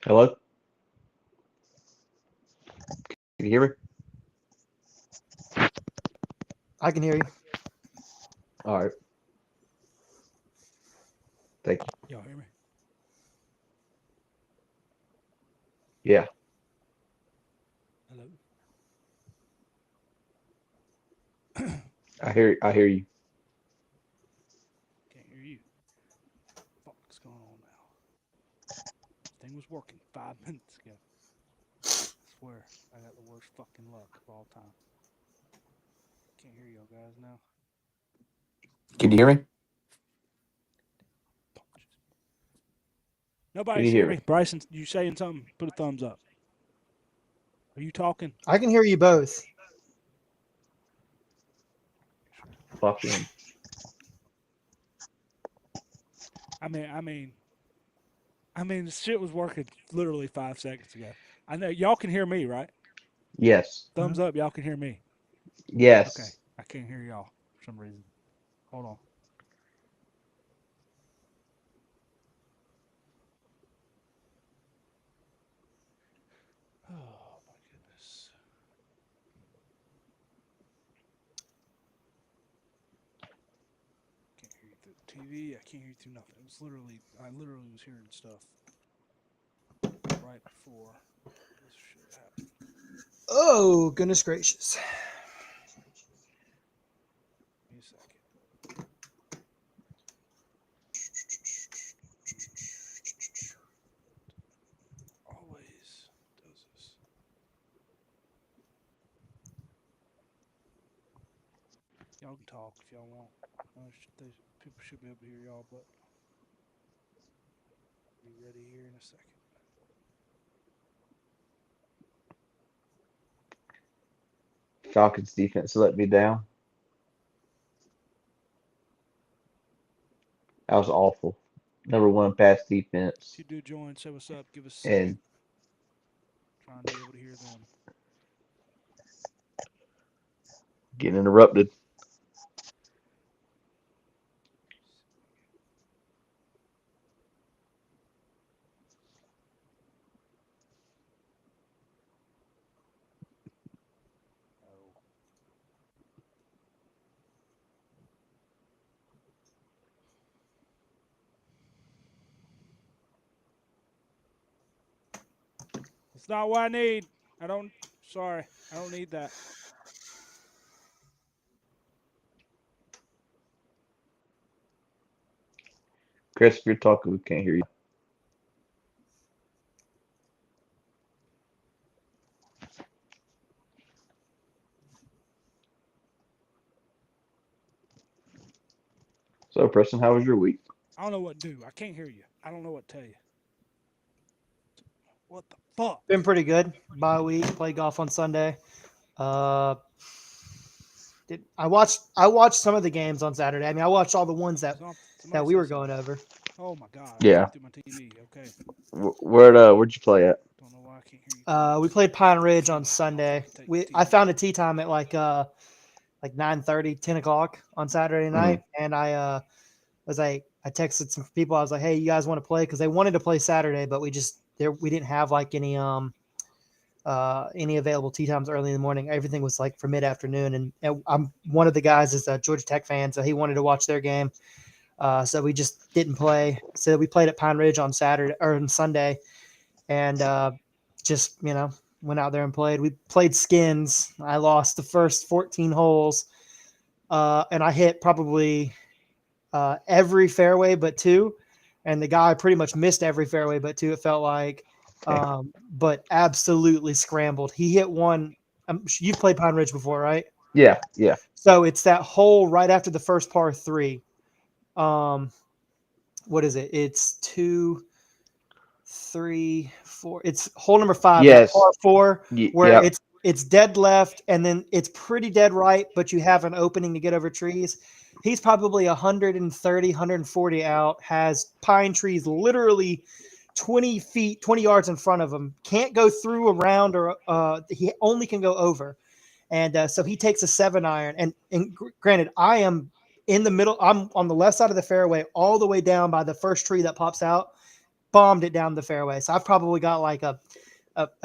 Hello? Can you hear me? I can hear you. All right. Thank you. Y'all hear me? Yeah, Hello? I hear you. Can't hear you. What's going on now? This thing was working 5 minutes ago. I swear, I got the worst fucking luck of all time. Can't hear y'all guys now. Can you hear me? Can Nobody's you hear hear me? me. Bryson, you saying something? Put a thumbs up. Are you talking? I can hear you both. Sure. Fucking. I mean, I mean, the shit was working literally 5 seconds ago. I know y'all can hear me, right? Yes. Thumbs up, y'all can hear me. Okay, Yes. I can't hear y'all for some reason. Hold on. Oh my goodness. Can't hear you through the TV. I can't hear you through nothing. It was literally, I literally was hearing stuff right before this shit happened. Oh, goodness gracious. Give me a second. Always does this. Y'all can talk if y'all want. People should be able to hear y'all, but be ready here in a second. Falcons defense let me down. That was awful. Number one pass If defense. you do join, say what's up. Give us a second. And Trying to be able to hear them. getting interrupted. Oh, it's not what I need. I don't. Sorry, I don't need that. Chris, if you're talking, we can't hear you. So, Preston, how was your week? I don't know what to do. I can't hear you. I don't know what to tell you. What the fuck? Been pretty good. Bye week. Played golf on Sunday. Uh, I watched some of the games on Saturday. I mean, I watched all the ones that Somebody we say were something. going over. Oh my god! I Yeah. talked through my TV. Okay. Where'd you play at? Don't know why I can't hear you guys. We played Pine Ridge on Anyway, I'll Sunday. fucking take my I TV. found a tee time at like 9:30, 10 o'clock on Saturday Hmm. night, and I texted some people. I was like, "Hey, you guys want to play?" Because they wanted to play Saturday, but we didn't have like any available tee times early in the morning. Everything was like for mid afternoon, and I'm one of the guys is a Georgia Tech fan, so he wanted to watch their game. So we just didn't play. So we played at Pine Ridge on Saturday or on Sunday, and just went out there and played. We played skins. I lost the first 14 holes, and I hit probably every fairway but two, and the guy pretty much missed every fairway but two. It felt like, but absolutely scrambled. He hit one. You've played Pine Ridge before, right? Yeah, yeah. So it's that hole right after the first par three. Um, what is it? It's two, three, four. It's hole number five, that Yes. par four, where Yep. it's dead left, and then it's pretty dead right, but you have an opening to get over trees. He's probably 130, 140 out, has pine trees literally 20 feet, 20 yards in front of him. Can't go through, around, or he only can go over. And so he takes a 7 iron. And granted, I am in the middle. I'm on the left side of the fairway, all the way down by the first tree that pops out. bombed it down the fairway. So I've probably got like a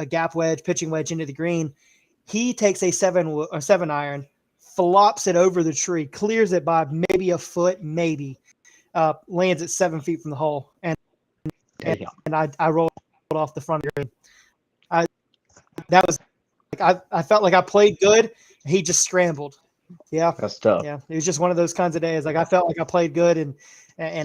gap wedge, pitching wedge into the green. He takes a 7 iron, flops it over the tree, clears it by maybe a foot, lands it 7 feet from the hole, and I rolled off the front of the green. That was like I felt like I played good. He just scrambled. Yeah, That's tough. yeah. It was just one of those kinds of days. Like I felt like I played good, and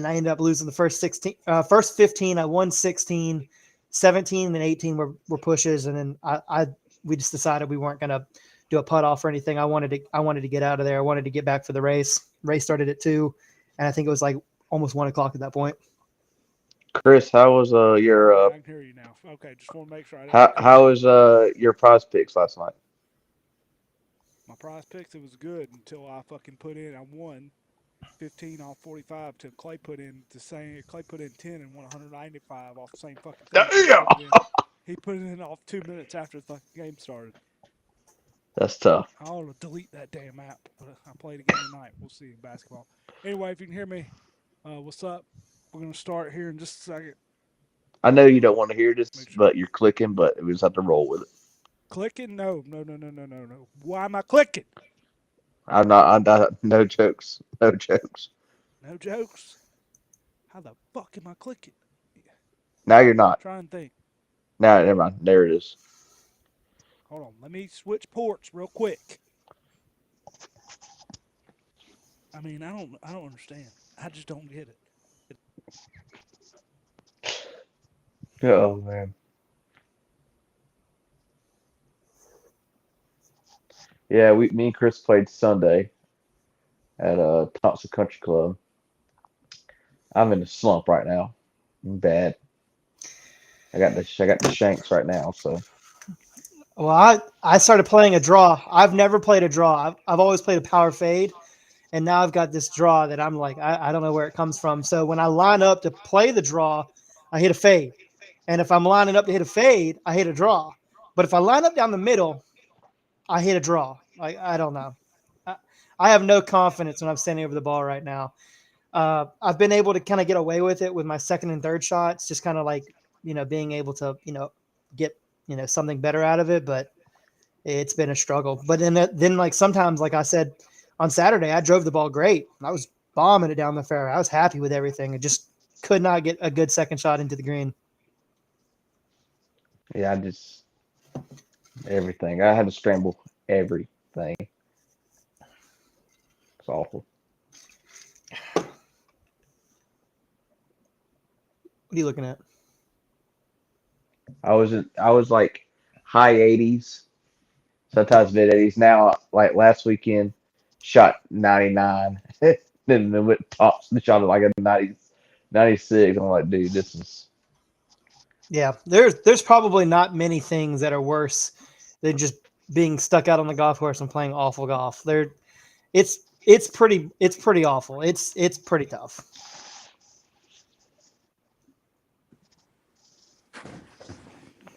I ended up losing the first 15. I won 16, 17, and 18 were pushes, and then we just decided we weren't gonna do a putt off or anything. I wanted to get out of there. I wanted to get back for the race. Race started at 2, and I think it was like almost 1 o'clock at that point. Chris, how was your I can hear you now. Okay, just want to make sure. how was your prize picks last night? My prize picks, it was good until I fucking put in. I won 15 off 45 till Clay put in the same. Clay put in 10 and won 195 off the same fucking thing. He put it in off 2 minutes after the fucking game started. That's tough. I ought to delete that damn app. But I played again tonight. We'll see in basketball. Anyway, if you can hear me, what's up? We're going to start here in just a second. I know you don't want to hear this, but you're clicking, but we just have to roll with it. Clicking? No. Why am I clicking? I'm not. No jokes. No jokes. No jokes? How the fuck am I clicking? Now you're not. Try and think. Now, never mind. There it is. Hold on. Let me switch ports real quick. I mean, I don't understand. I just don't get it. Oh man. Yeah, me and Chris played Sunday at Thompson Country Club. I'm in a slump right now. I'm bad. I got the shanks right now, so. Well, I started playing a draw. I've never played a draw. I've always played a power fade, and now I've got this draw that I'm like, I don't know where it comes from. So when I line up to play the draw, I hit a fade. And if I'm lining up to hit a fade, I hit a draw. But if I line up down the middle, I hit a draw. I don't know. I have no confidence when I'm standing over the ball right now. I've been able to kind of get away with it with my second and third shots, just kind of like, being able to, get, something better out of it. But it's been a struggle. But then like sometimes, like I said, on Saturday, I drove the ball great. I was bombing it down the fairway. I was happy with everything. I just could not get a good second shot into the green. Yeah, everything. I had to scramble everything. It's awful. What are you looking at? I was like high 80s, sometimes mid 80s. Now, like last weekend, shot 99. Then went tops and shot at like a 90, 96. I'm like, dude, this is. Yeah, there's probably not many things that are worse than just being stuck out on the golf course and playing awful golf. It's pretty awful. It's pretty tough.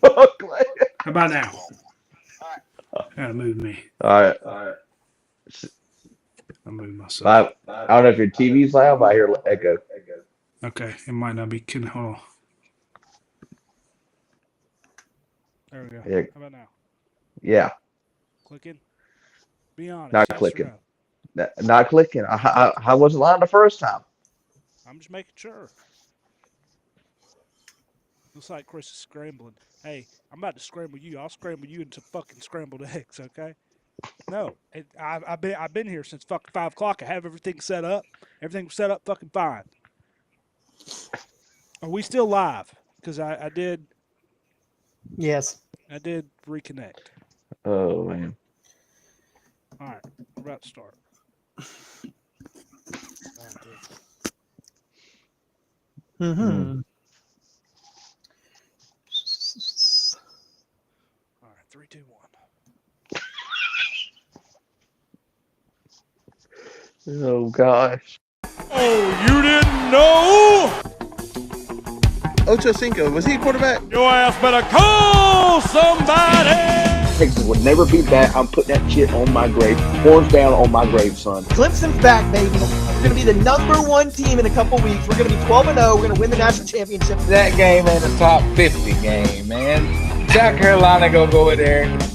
How about now? Gotta move me. All right. I'll move myself. I don't know if your TV's loud, but I hear echo. Okay, it might not be. Hold on. There we go. Yeah. How about now? Yeah. Clicking? Be honest. Not yes clicking. No? Not clicking. I wasn't lying the first time. I'm just making sure. Looks like Chris is scrambling. Hey, I'm about to scramble you. I'll scramble you into fucking scrambled eggs, okay? No, I've been here since fucking 5 o'clock. I have everything set up. Everything was set up fucking fine. Are we still live? Because I did. Yes. I did reconnect. Oh man. All right, we're about to start. Mm-hmm. All right, 3, 2, 1. Oh gosh. Oh, you didn't know? Ocho Cinco, was he a quarterback? Your ass better call somebody. Texas would never beat that. I'm putting that shit on my grave. Horns down on my grave, son. Clemson's back, baby. We're going to be the #1 team in a couple weeks. We're going to be 12-0. We're going to win the national championship. That game ain't a top 50 game, man. South Carolina gonna go in there and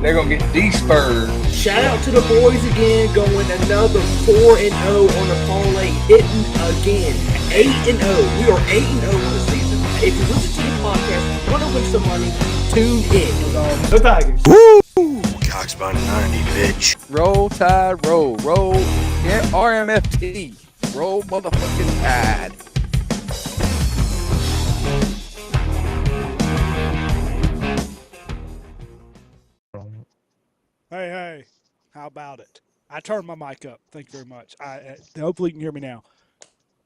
they're gonna get de-spurred. Shout out to the boys again, going another 4-0 on the parlay, hitting again. 8-0. We are 8-0 on the season. If you listen to the podcast, want to win some money, tune in. Go Tigers. Woo! Cox by 90, bitch. Roll Tide, roll. Yeah, RMFT. Roll motherfucking Tide. Hey, how about it? I turned my mic up. Thank you very much. Hopefully you can hear me now.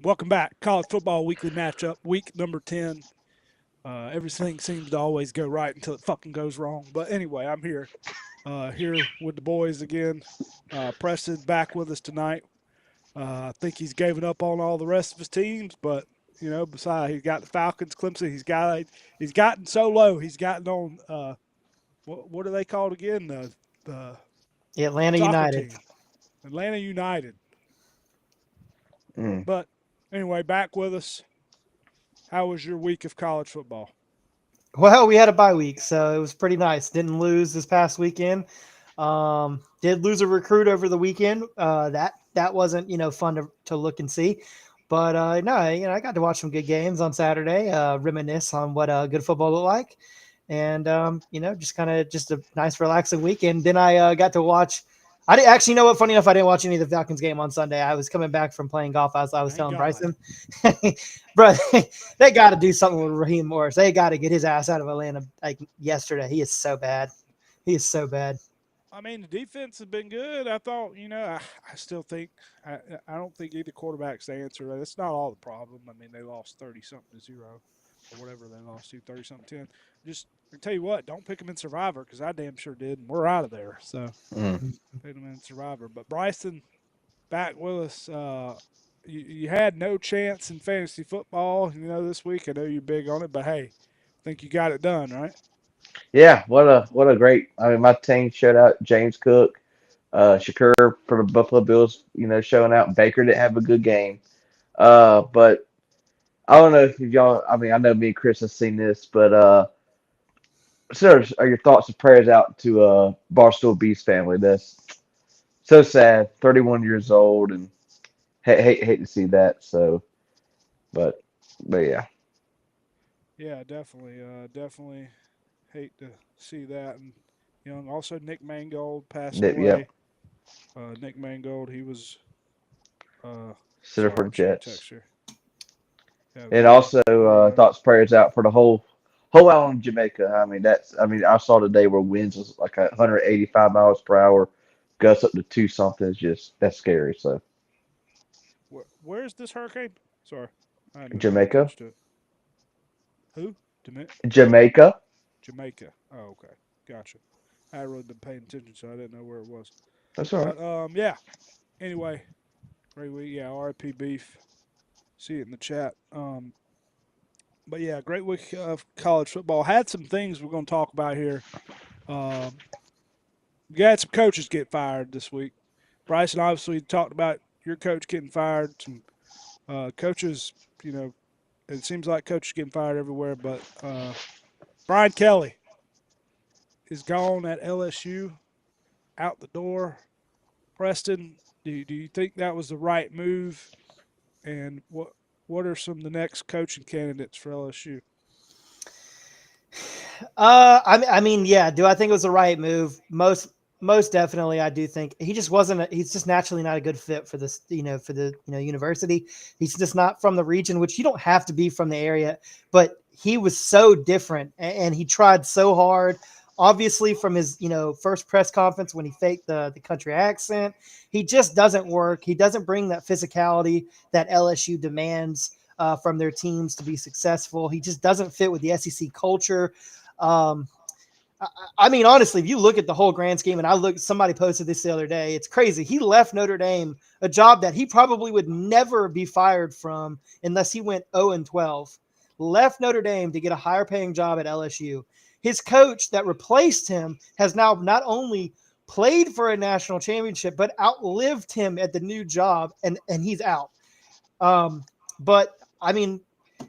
Welcome back. College football weekly matchup, week number 10. Everything seems to always go right until it fucking goes wrong. But anyway, I'm here with the boys again. Preston's back with us tonight. I think he's given up on all the rest of his teams, but besides, he's got the Falcons, Clemson. He's gotten so low. He's gotten on what are they called again? The Atlanta United. Team. Atlanta United. But anyway, back with us. How was your week of college football? Well, we had a bye week, so it was pretty nice. Didn't lose this past weekend. Did lose a recruit over the weekend. That wasn't fun to look and see. But no, I got to watch some good games on Saturday. Reminisce on what good football looked like. And, just a nice, relaxing weekend. Then I got to watch – I didn't actually know what, funny enough, I didn't watch any of the Falcons game on Sunday. I was coming back from playing golf, as I was telling Bryson. Bro, they got to do something with Raheem Morris. They got to get his ass out of Atlanta like yesterday. He is so bad. I mean, the defense has been good. I thought, I still think I don't think either quarterback's the answer. That's not all the problem. I mean, they lost 30-something to 0 or whatever they lost to, 30-something 10. Just I tell you what, don't pick them in Survivor because I damn sure did, and we're out of there. So pick them in Survivor. But Bryson, back with us. You had no chance in fantasy football, this week. I know you're big on it, but hey, I think you got it done, right? Yeah, what a great. I mean, my team showed out James Cook, Shakur for the Buffalo Bills. Showing out. Baker didn't have a good game, but I don't know if y'all. I mean, I know me and Chris have seen this, but so are your thoughts and prayers out to Barstool Beast family? That's so sad. 31 years old, and hate to see that. So, but yeah. Yeah, definitely hate to see that. And also Nick Mangold passed away. Yep. Nick Mangold, he was Center for the Jets. Yeah, And also thoughts prayers out for the whole island of Jamaica. I mean I saw today where winds was like 185 miles per hour, gusts up to 2 something. That's scary. So where's this hurricane? Sorry, I hadn't Jamaica. touched it. Who? Jamaica. Jamaica. Oh, okay, gotcha. I hadn't really been paying attention, so I didn't know where it was. That's all right. But yeah. Anyway, great week. Yeah, R.I.P. Beef. See it in the chat. But yeah, great week of college football. Had some things we're going to talk about here. We had some coaches get fired this week. Bryson obviously talked about your coach getting fired. Some coaches, it seems like coaches getting fired everywhere. But Brian Kelly is gone at LSU, out the door. Preston, do you think that was the right move? And what are some of the next coaching candidates for LSU? I mean, yeah. Do I think it was the right move? Most definitely, I do think he just wasn't. He's just naturally not a good fit for this. For the university. He's just not from the region, which you don't have to be from the area. But he was so different, and he tried so hard. Obviously, from his first press conference when he faked the country accent, he just doesn't work. He doesn't bring that physicality that LSU demands from their teams to be successful. He just doesn't fit with the SEC culture. I mean, honestly, if you look at the whole grand scheme, and somebody posted this the other day, it's crazy. He left Notre Dame, a job that he probably would never be fired from unless he went 0-12. Left Notre Dame to get a higher paying job at LSU. his coach that replaced him has now not only played for a national championship, but outlived him at the new job, and he's out. But I mean,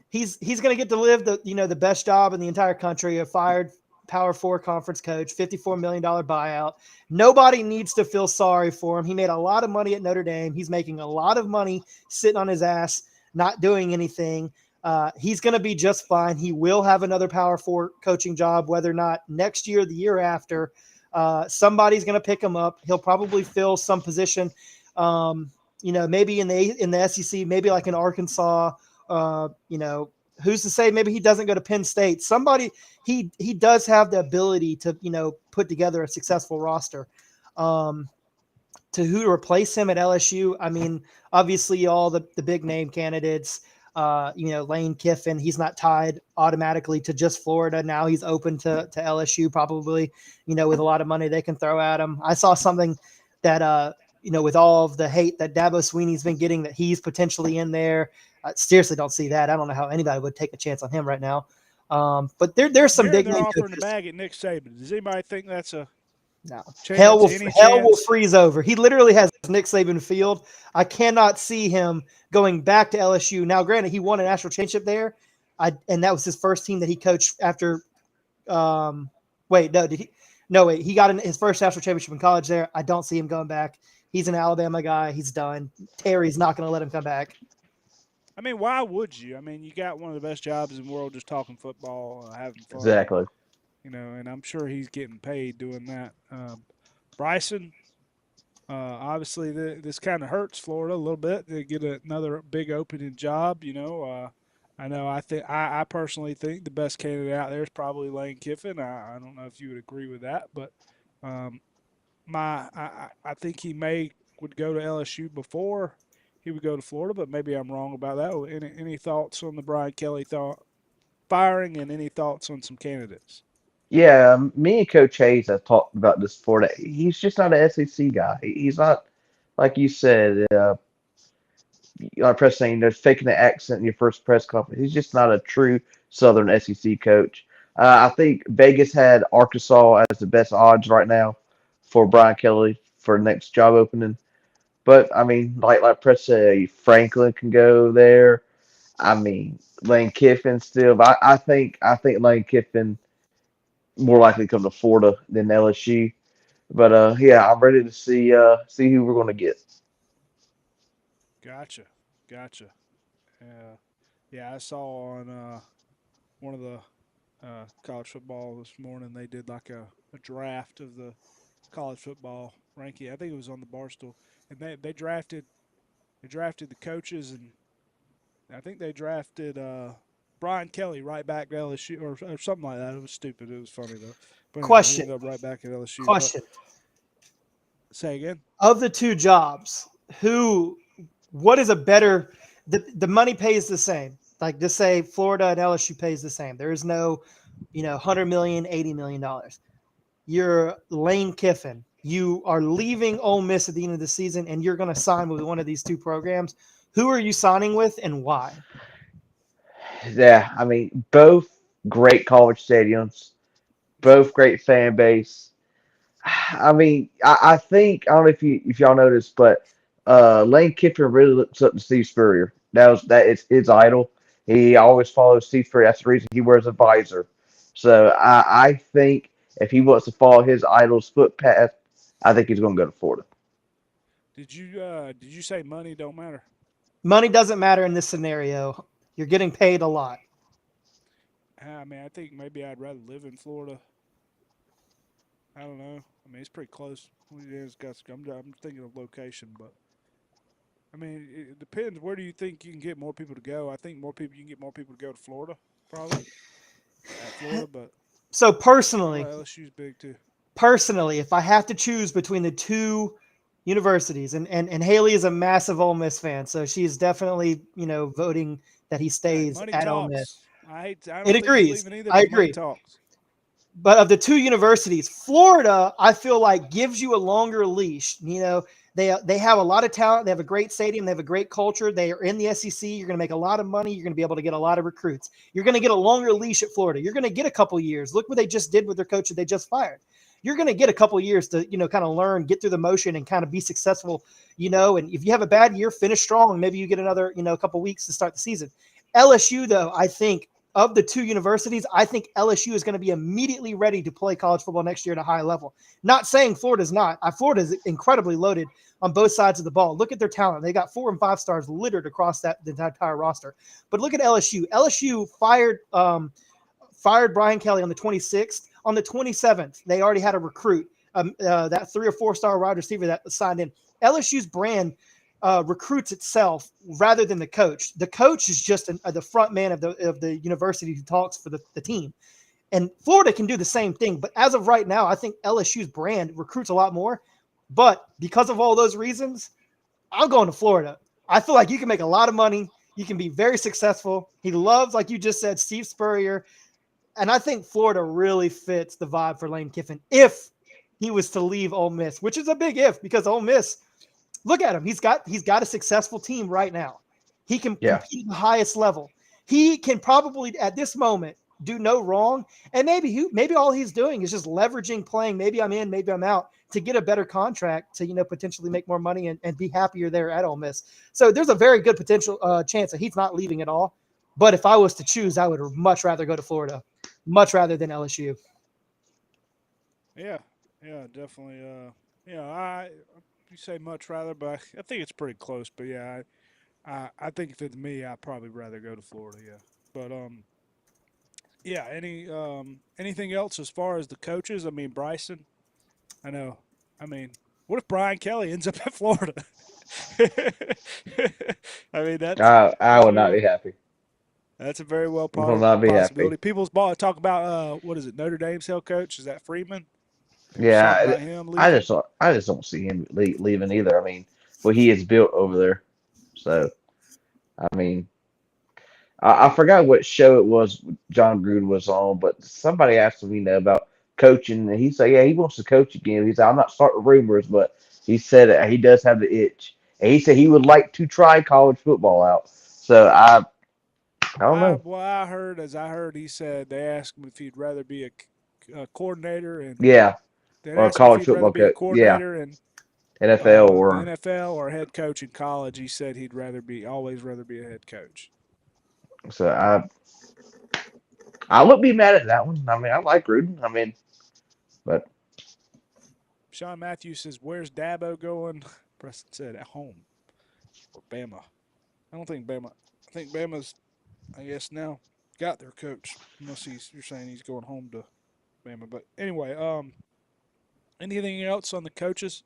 he's going to get to live the best job in the entire country, a fired Power 4 conference coach, $54 million buyout. Nobody needs to feel sorry for him. He made a lot of money at Notre Dame. He's making a lot of money sitting on his ass, not doing anything. He's going to be just fine. He will have another Power 4 coaching job, whether or not next year or the year after. Somebody's going to pick him up. He'll probably fill some position, maybe in the SEC, maybe like in Arkansas. Who's to say maybe he doesn't go to Penn State? Somebody, he does have the ability to, put together a successful roster. To who to replace him at LSU? I mean, obviously all the big name candidates, Lane Kiffin, he's not tied automatically to just Florida. Now he's open to LSU probably, with a lot of money they can throw at him. I saw something that, with all of the hate that Dabo Swinney's been getting, that he's potentially in there. I seriously don't see that. I don't know how anybody would take a chance on him right now. But there's some big They're name offering coaches. the bag at Nick Saban. Does anybody think that's a No. chance? Hell will freeze over. He literally has Nick Saban field. I cannot see him going back to LSU. Now, granted, he won a national championship there, and that was his first team that he coached after. He got his first national championship in college there. I don't see him going back. He's an Alabama guy. He's done. Terry's not going to let him come back. I mean, why would you? I mean, you got one of the best jobs in the world just talking football, having fun. Exactly. And I'm sure he's getting paid doing that. Bryson, obviously, this kind of hurts Florida a little bit. They get another big opening job. I personally think the best candidate out there is probably Lane Kiffin. I don't know if you would agree with that, but I think he would go to LSU before he would go to Florida, but maybe I'm wrong about that. Any thoughts on the Brian Kelly firing, and any thoughts on some candidates? Yeah, me and Coach Hayes have talked about this before. That he's just not an SEC guy. He's not, like you said, like press saying, faking the accent in your first press conference. He's just not a true Southern SEC coach. I think Vegas had Arkansas as the best odds right now for Brian Kelly for next job opening. But I mean, like press say, Franklin can go there. I mean, Lane Kiffin still. But I think Lane Kiffin more likely come to Florida than LSU. But yeah, I'm ready to see who we're going to get. Gotcha. Yeah, I saw on one of the college football this morning, they did like a draft of the college football ranking. I think it was on the Barstool, and they drafted the coaches, and I think they drafted Brian Kelly right back to LSU or something like that. It was stupid. It was funny though. But Question. He ended up right back at LSU. Question. Say again. Of the two jobs, what is a better? The money pays the same. Like, just say Florida and LSU pays the same. There is no, $100 million, $80 million. You're Lane Kiffin. You are leaving Ole Miss at the end of the season, and you're going to sign with one of these two programs. Who are you signing with, and why? Yeah, I mean, both great college stadiums, both great fan base. I mean, I think I don't know if y'all noticed, but Lane Kiffin really looks up to Steve Spurrier. That is his idol. He always follows Steve Spurrier. That's the reason he wears a visor. So I think if he wants to follow his idol's footpath, I think he's going to go to Florida. Did you say money don't matter? Money doesn't matter in this scenario. You're getting paid a lot. I mean, I think maybe I'd rather live in Florida. I don't know. I mean, it's pretty close. I'm thinking of location, but I mean, it depends. Where do you think you can get more people to go? I think you can get more people to go to Florida, probably. But so personally, LSU's big too. Personally, if I have to choose between the two universities, and Haley is a massive Ole Miss fan, so she's definitely voting that he stays at Ole Miss. I don't it agrees. I agree. Talks. But of the two universities, Florida, I feel like gives you a longer leash. They have a lot of talent. They have a great stadium. They have a great culture. They are in the SEC. You're going to make a lot of money. You're going to be able to get a lot of recruits. You're going to get a longer leash at Florida. You're going to get a couple years. Look what they just did with their coach that they just fired. You're going to get a couple years to, kind of learn, get through the motion and kind of be successful, and if you have a bad year, finish strong. Maybe you get another, a couple weeks to start the season. LSU, though, I think of the two universities, I think LSU is going to be immediately ready to play college football next year at a high level. Not saying Florida's not. Florida is incredibly loaded on both sides of the ball. Look at their talent. They got 4 and 5 stars littered across the entire roster. But look at LSU. LSU fired Brian Kelly on the 26th. On the 27th, they already had a recruit, that 3 or 4 star wide receiver that signed in. LSU's brand recruits itself rather than the coach. The coach is just the front man of the university who talks for the team. And Florida can do the same thing. But as of right now, I think LSU's brand recruits a lot more. But because of all those reasons, I'm going to Florida. I feel like you can make a lot of money. You can be very successful. He loves, like you just said, Steve Spurrier. And I think Florida really fits the vibe for Lane Kiffin if he was to leave Ole Miss, which is a big if, because Ole Miss, look at him. He's got a successful team right now. He can compete at the highest level. He can probably at this moment do no wrong. And maybe all he's doing is just leveraging playing. Maybe I'm in, maybe I'm out to get a better contract to, potentially make more money and be happier there at Ole Miss. So there's a very good potential chance that he's not leaving at all. But if I was to choose, I would much rather go to Florida, much rather than LSU. Yeah, definitely. You say much rather, but I think it's pretty close. But yeah, I think if it's me, I'd probably rather go to Florida. Yeah, but yeah. Anything else as far as the coaches? I mean, Bryson. I know. I mean, what if Brian Kelly ends up at Florida? I mean, I would not be happy. That's a very well Will not be possibility. happy. People's ball talk about what is it? Notre Dame's head coach, is that Freeman? Yeah, About him I leaving. just don't see him leaving either. I mean, what he has built over there. So, I mean, I forgot what show it was John Gruden was on, but somebody asked him, about coaching, and he said, yeah, he wants to coach again. He said, I'm not starting rumors, but he said he does have the itch, and he said he would like to try college football out. So I don't know. What I heard he said they asked him if he'd rather be a coordinator and Yeah, they or a asked him if college he'd rather football be a coach. Yeah, coordinator and NFL the or NFL or head coach in college. He said he'd always rather be a head coach. so I wouldn't be mad at that one. I mean, I like Gruden. I mean, but Sean Matthews says, "Where's Dabo going?" Preston said, "At home or Bama." I don't think Bama. I think Bama's, I guess now got their coach. Unless you're saying he's going home to Bama. But anyway, anything else on the coaches?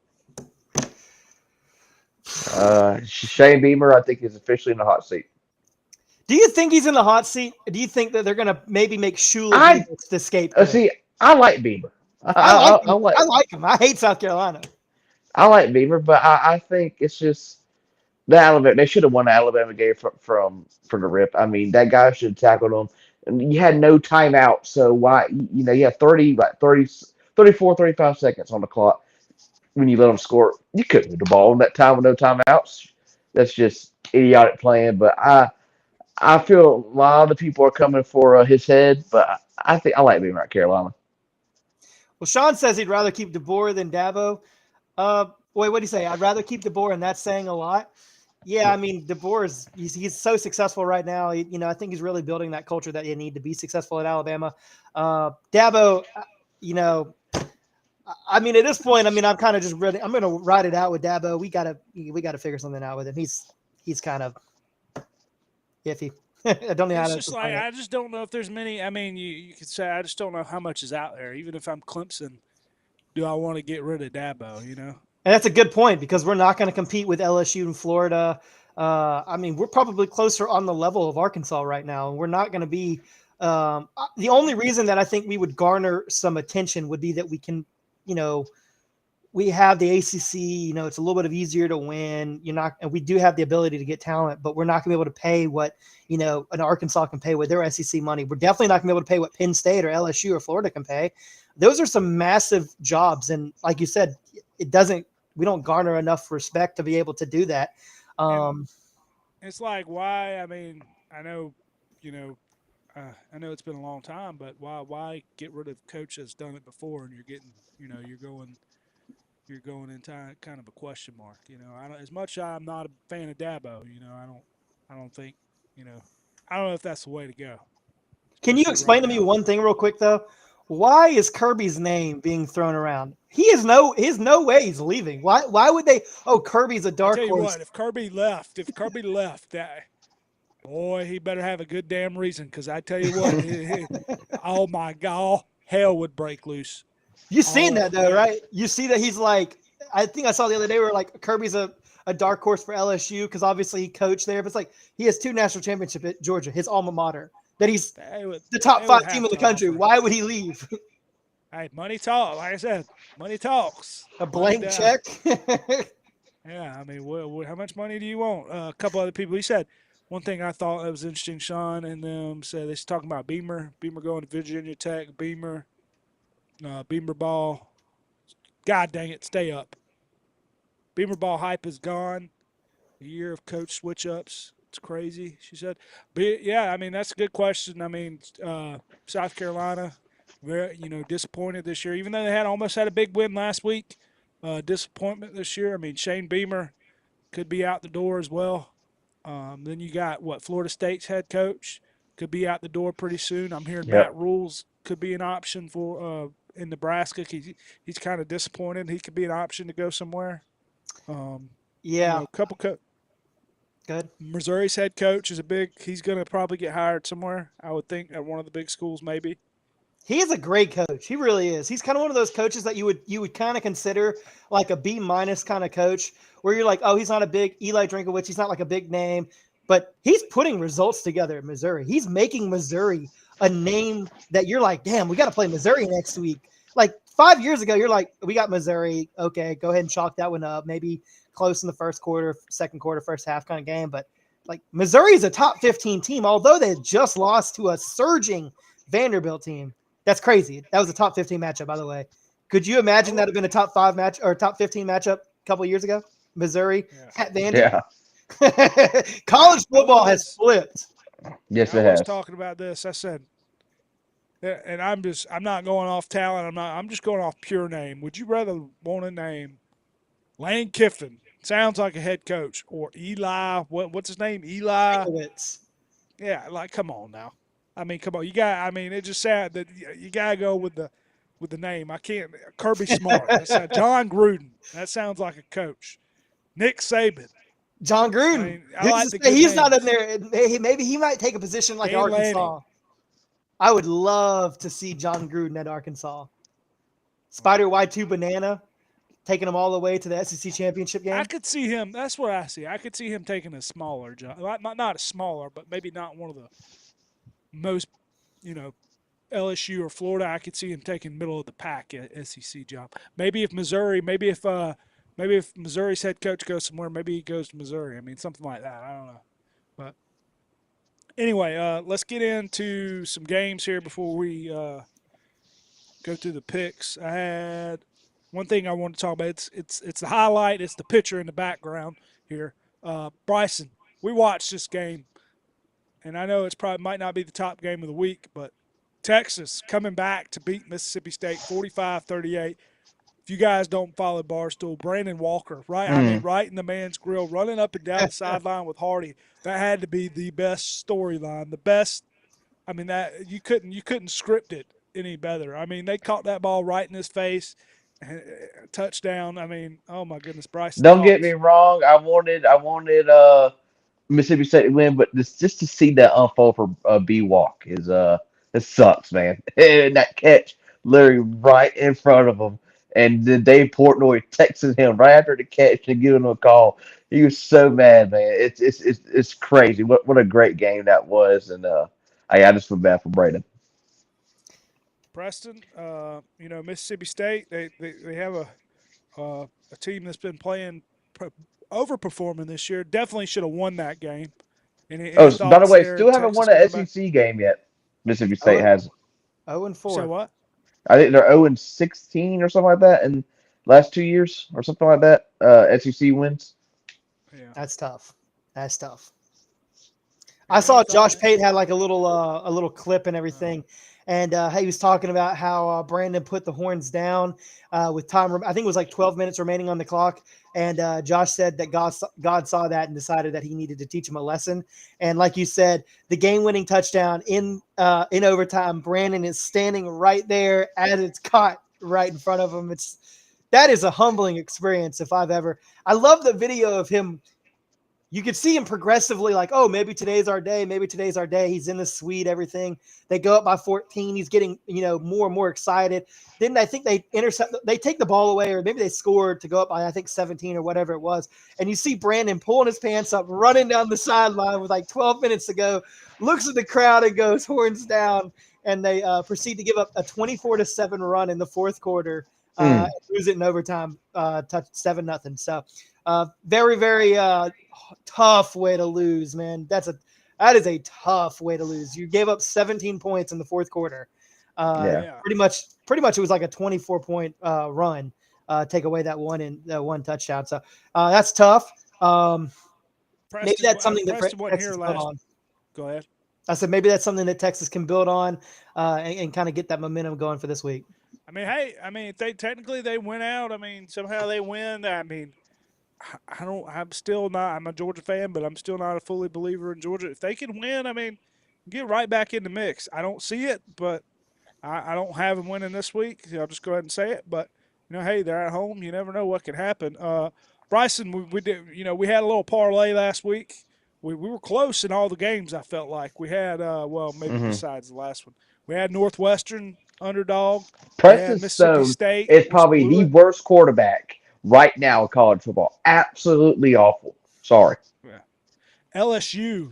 Shane Beamer, I think, is officially in the hot seat. Do you think he's in the hot seat? Do you think that they're going to maybe make Shula the scapegoat? See, I like Beamer. I like him. I hate South Carolina. I like Beamer, but I think it's just the Alabama. They should have won the Alabama game from the rip. I mean, that guy should have tackled him. And you had no timeout, so why? You had 34, 35 seconds on the clock when you let them score. You couldn't move the ball in that time with no timeouts. That's just idiotic playing. But I feel a lot of the people are coming for his head, but I think I like Beamer at Carolina. Well, Sean says he'd rather keep DeBoer than Dabo. Wait, what do you say? I'd rather keep DeBoer, and that's saying a lot. Yeah, I mean, DeBoer he's so successful right now. I think he's really building that culture that you need to be successful at Alabama. Dabo, I mean, at this point, I mean, I'm kind of just ready. I'm going to ride it out with Dabo. We gotta figure something out with him. He's kind of iffy. I don't know how to explain it. I just don't know if there's many. I mean, you could say I just don't know how much is out there. Even if I'm Clemson, do I want to get rid of Dabo? And that's a good point because we're not going to compete with LSU and Florida. I mean, we're probably closer on the level of Arkansas right now. We're not going to be the only reason that I think we would garner some attention would be that we can, we have the ACC, it's a little bit easier to win. And we do have the ability to get talent, but we're not gonna be able to pay what, an Arkansas can pay with their SEC money. We're definitely not gonna be able to pay what Penn State or LSU or Florida can pay. Those are some massive jobs. And like you said, it doesn't garner enough respect to be able to do that. It's like, why? I mean, I know, you know, I know it's been a long time, but why get rid of coach that's done it before, and you're getting, you're going in kind of a question mark. I don't, as much as I'm not a fan of Dabo. I don't think, I don't know if that's the way to go. Can you Especially explain right to me now. one thing real quick though? Why is Kirby's name being thrown around? He's no way he's leaving. Why would they? Oh, Kirby's a I dark tell you horse. what, if Kirby left, that boy, he better have a good damn reason. Because I tell you what, oh my God, all hell would break loose. You seen that though, yeah. right? You see that he's like, I think I saw the other day where like Kirby's a dark horse for LSU because obviously he coached there. But it's like he has 2 national championships at Georgia, his alma mater. That he's the top 5 team in the country. Why would he leave? Hey, money talks. Like I said, money talks. A blank check. Yeah, I mean, how much money do you want? A couple other people. He said one thing I thought that was interesting. Sean and them said they're talking about Beamer going to Virginia Tech. Beamer ball. God dang it, stay up. Beamer ball hype is gone. A year of coach switch ups. It's crazy, she said. But yeah, I mean, that's a good question. I mean, South Carolina, very, disappointed this year, even though they almost had a big win last week. Disappointment this year. I mean, Shane Beamer could be out the door as well. Then you got Florida State's head coach could be out the door pretty soon. I'm hearing Matt Rules could be an option for in Nebraska. He's kind of disappointed. He could be an option to go somewhere. Yeah. Good. Missouri's head coach is he's going to probably get hired somewhere, I would think, at one of the big schools maybe. He is a great coach. He really is. He's kind of one of those coaches that you would kind of consider like a B- kind of coach where you're like, oh, he's not a big Eli Drinkowitz. He's not like a big name, but he's putting results together at Missouri. He's making Missouri a name that you're like, damn, we got to play Missouri next week. Like 5 years ago, you're like, we got Missouri. Okay, go ahead and chalk that one up. Maybe close in the first quarter, second quarter, first half kind of game. But like Missouri is a top 15 team, although they just lost to a surging Vanderbilt team. That's crazy. That was a top 15 matchup, by the way. Could you imagine that had been a top 5 match or top 15 matchup a couple of years ago? Missouri at Vandy. Yeah. College football has flipped. Yes, it I has. was talking about this. I said, and I'm not going off talent. I'm just going off pure name. Would you rather want to name Lane Kiffin? Sounds like a head coach, or Eli. What's his name? Eli. Drinkowitz. Yeah, like come on now. I mean, come on. It's just sad that you gotta go with the name. I can't. Kirby Smart. John Gruden. That sounds like a coach. Nick Saban. John Gruden. I mean, I like the he's names. not in there. Maybe he might take a position like Arkansas. Lanning. I would love to see John Gruden at Arkansas. Spider Y2 Banana, taking them all the way to the SEC championship game. I could see him. That's what I see. I could see him taking a smaller job. Not a smaller, but maybe not one of the most, LSU or Florida. I could see him taking middle of the pack SEC job. Maybe if Missouri's head coach goes somewhere, maybe he goes to Missouri. I mean, something like that. I don't know. But anyway, let's get into some games here before we go through the picks. I had one thing I want to talk about. It's the highlight. It's the picture in the background here. Bryson, we watched this game, and I know it's probably might not be the top game of the week, but Texas coming back to beat Mississippi State 45-38. If you guys don't follow Barstool, Brandon Walker, right? I mean, right in the man's grill, running up and down the sideline with Hardy. That had to be the best storyline, the best. I mean, that you couldn't script it any better. I mean, they caught that ball right in his face, touchdown. I mean, oh my goodness, Bryce. Don't get me wrong. I wanted Mississippi State to win, but just to see that unfold for B Walk is it sucks, man. And that catch literally right in front of him. And then Dave Portnoy texted him right after the catch to give him a call. He was so mad, man. It's crazy. What a great game that was, and I just feel bad for Braden. Preston, Mississippi State, they have a team that's been playing overperforming this year. Definitely should have won that game. By the way, still haven't won an SEC game yet. Mississippi State hasn't. 0-4. So what? I think they're 0-16 or something like that, and last 2 years or something like that. SEC wins. Yeah. That's tough. That's tough. I Any saw thought? Josh Pate had like a little clip and everything, and he was talking about how Brandon put the horns down with time. I think it was like 12 minutes remaining on the clock, and Josh said that God saw that and decided that he needed to teach him a lesson. And like you said, the game-winning touchdown in overtime, Brandon is standing right there as it's caught right in front of him. That is a humbling experience if I've ever. I love the video of him. You could see him progressively like, oh, maybe today's our day. Maybe today's our day. He's in the suite, everything. They go up by 14. He's getting, more and more excited. Then I think they intercept, they take the ball away, or maybe they scored to go up by, I think, 17 or whatever it was. And you see Brandon pulling his pants up, running down the sideline with like 12 minutes to go, looks at the crowd and goes horns down. And they proceed to give up a 24-7 run in the fourth quarter, lose it in overtime, touch 7-0. So very, very tough way to lose, man. That is a tough way to lose. You gave up 17 points in the fourth quarter. Yeah. Pretty much it was like a 24-point run. Take away that one touchdown. So that's tough. Maybe that's something that Preston wasn't Texas here can build last. on. Go ahead. I said maybe that's something that Texas can build on and kind of get that momentum going for this week. I mean, hey, if they technically they win out, somehow they win. I'm still not. I'm a Georgia fan, but I'm still not a fully believer in Georgia. If they can win, get right back in the mix. I don't see it, but I don't have them winning this week. I'll just go ahead and say it. But hey, they're at home. You never know what could happen. Bryson, we did. We had a little parlay last week. We were close in all the games. I felt like we had. Maybe besides the last one, we had Northwestern underdog. We Preston had Mississippi Stone State, is which probably blew the it. worst quarterback right now in college football. Absolutely awful. Sorry. Yeah. LSU.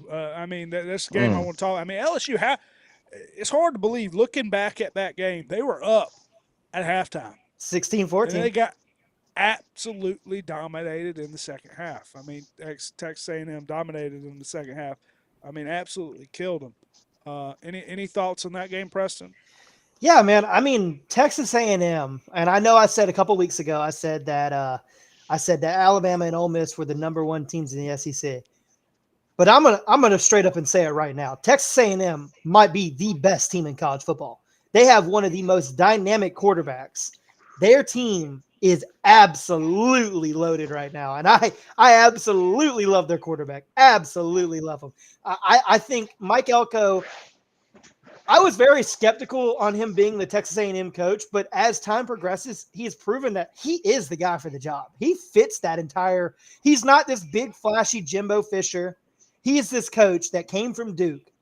That's the game I want to talk. LSU. It's hard to believe looking back at that game. They were up at halftime. 16-14. And they got absolutely dominated in the second half. Texas A&M dominated in the second half. Absolutely killed them. Any thoughts on that game, Preston? Yeah, man. Texas A&M, and I know I said a couple weeks ago, I said that Alabama and Ole Miss were the number one teams in the SEC. But I'm gonna straight up and say it right now. Texas A&M might be the best team in college football. They have one of the most dynamic quarterbacks. Their team is absolutely loaded right now, and I absolutely love their quarterback. Absolutely love him. I think Mike Elko. I was very skeptical on him being the Texas A&M coach, but as time progresses, he has proven that he is the guy for the job. He fits that entire. He's not this big flashy Jimbo Fisher. He is this coach that came from Duke,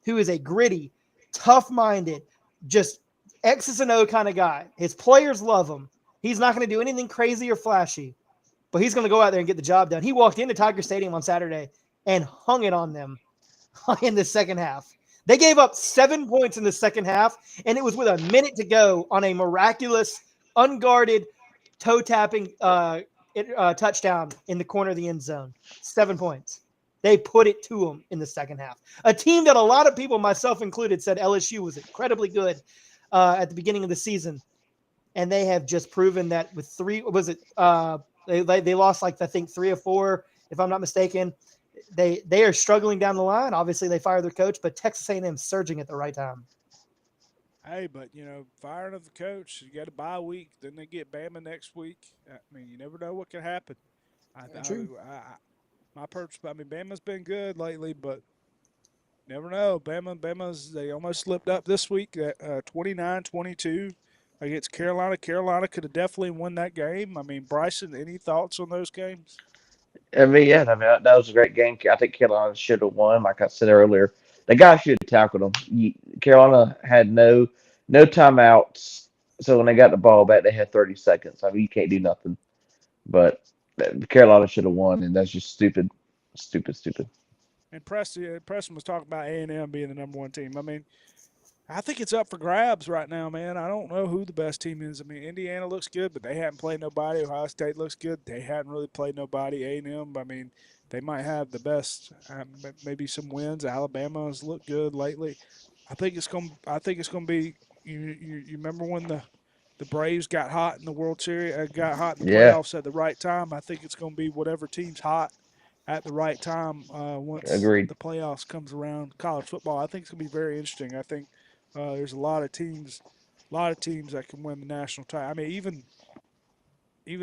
who is a gritty, tough-minded, just X's and O kind of guy. His players love him. He's not going to do anything crazy or flashy, but he's going to go out there and get the job done. He walked into Tiger Stadium on Saturday and hung it on them in the second half. They gave up 7 points in the second half, and it was with a minute to go on a miraculous, unguarded, toe-tapping touchdown in the corner of the end zone. 7 points. They put it to them in the second half. A team that a lot of people, myself included, said LSU was incredibly good at the beginning of the season, and they have just proven that with three. Was it? They lost like I think 3 or 4, if I'm not mistaken. They are struggling down the line. Obviously, they fired their coach, but Texas A&M surging at the right time. Hey, but firing of the coach, you got a bye week. Then they get Bama next week. You never know what can happen. True. Bama's been good lately, but never know. They almost slipped up this week at 29-22 against Carolina. Carolina could have definitely won that game. Bryson, any thoughts on those games? That was a great game. I think Carolina should have won. Like I said earlier, the guy should have tackled him. Carolina had no timeouts, so when they got the ball back, they had 30 seconds. You can't do nothing. But Carolina should have won, and that's just stupid, stupid, stupid. And Preston was talking about A&M being the number one team. I think it's up for grabs right now, man. I don't know who the best team is. Indiana looks good, but they haven't played nobody. Ohio State looks good. They hadn't really played nobody. A&M, they might have the best, maybe some wins. Alabama has looked good lately. I think it's going to be. You remember when the the Braves got hot in the World Series, got hot in the Yeah. playoffs at the right time. I think it's going to be whatever team's hot at the right time once Agreed. the playoffs comes around. College football, I think it's going to be very interesting. I think there's a lot of teams that can win the national title. I mean, even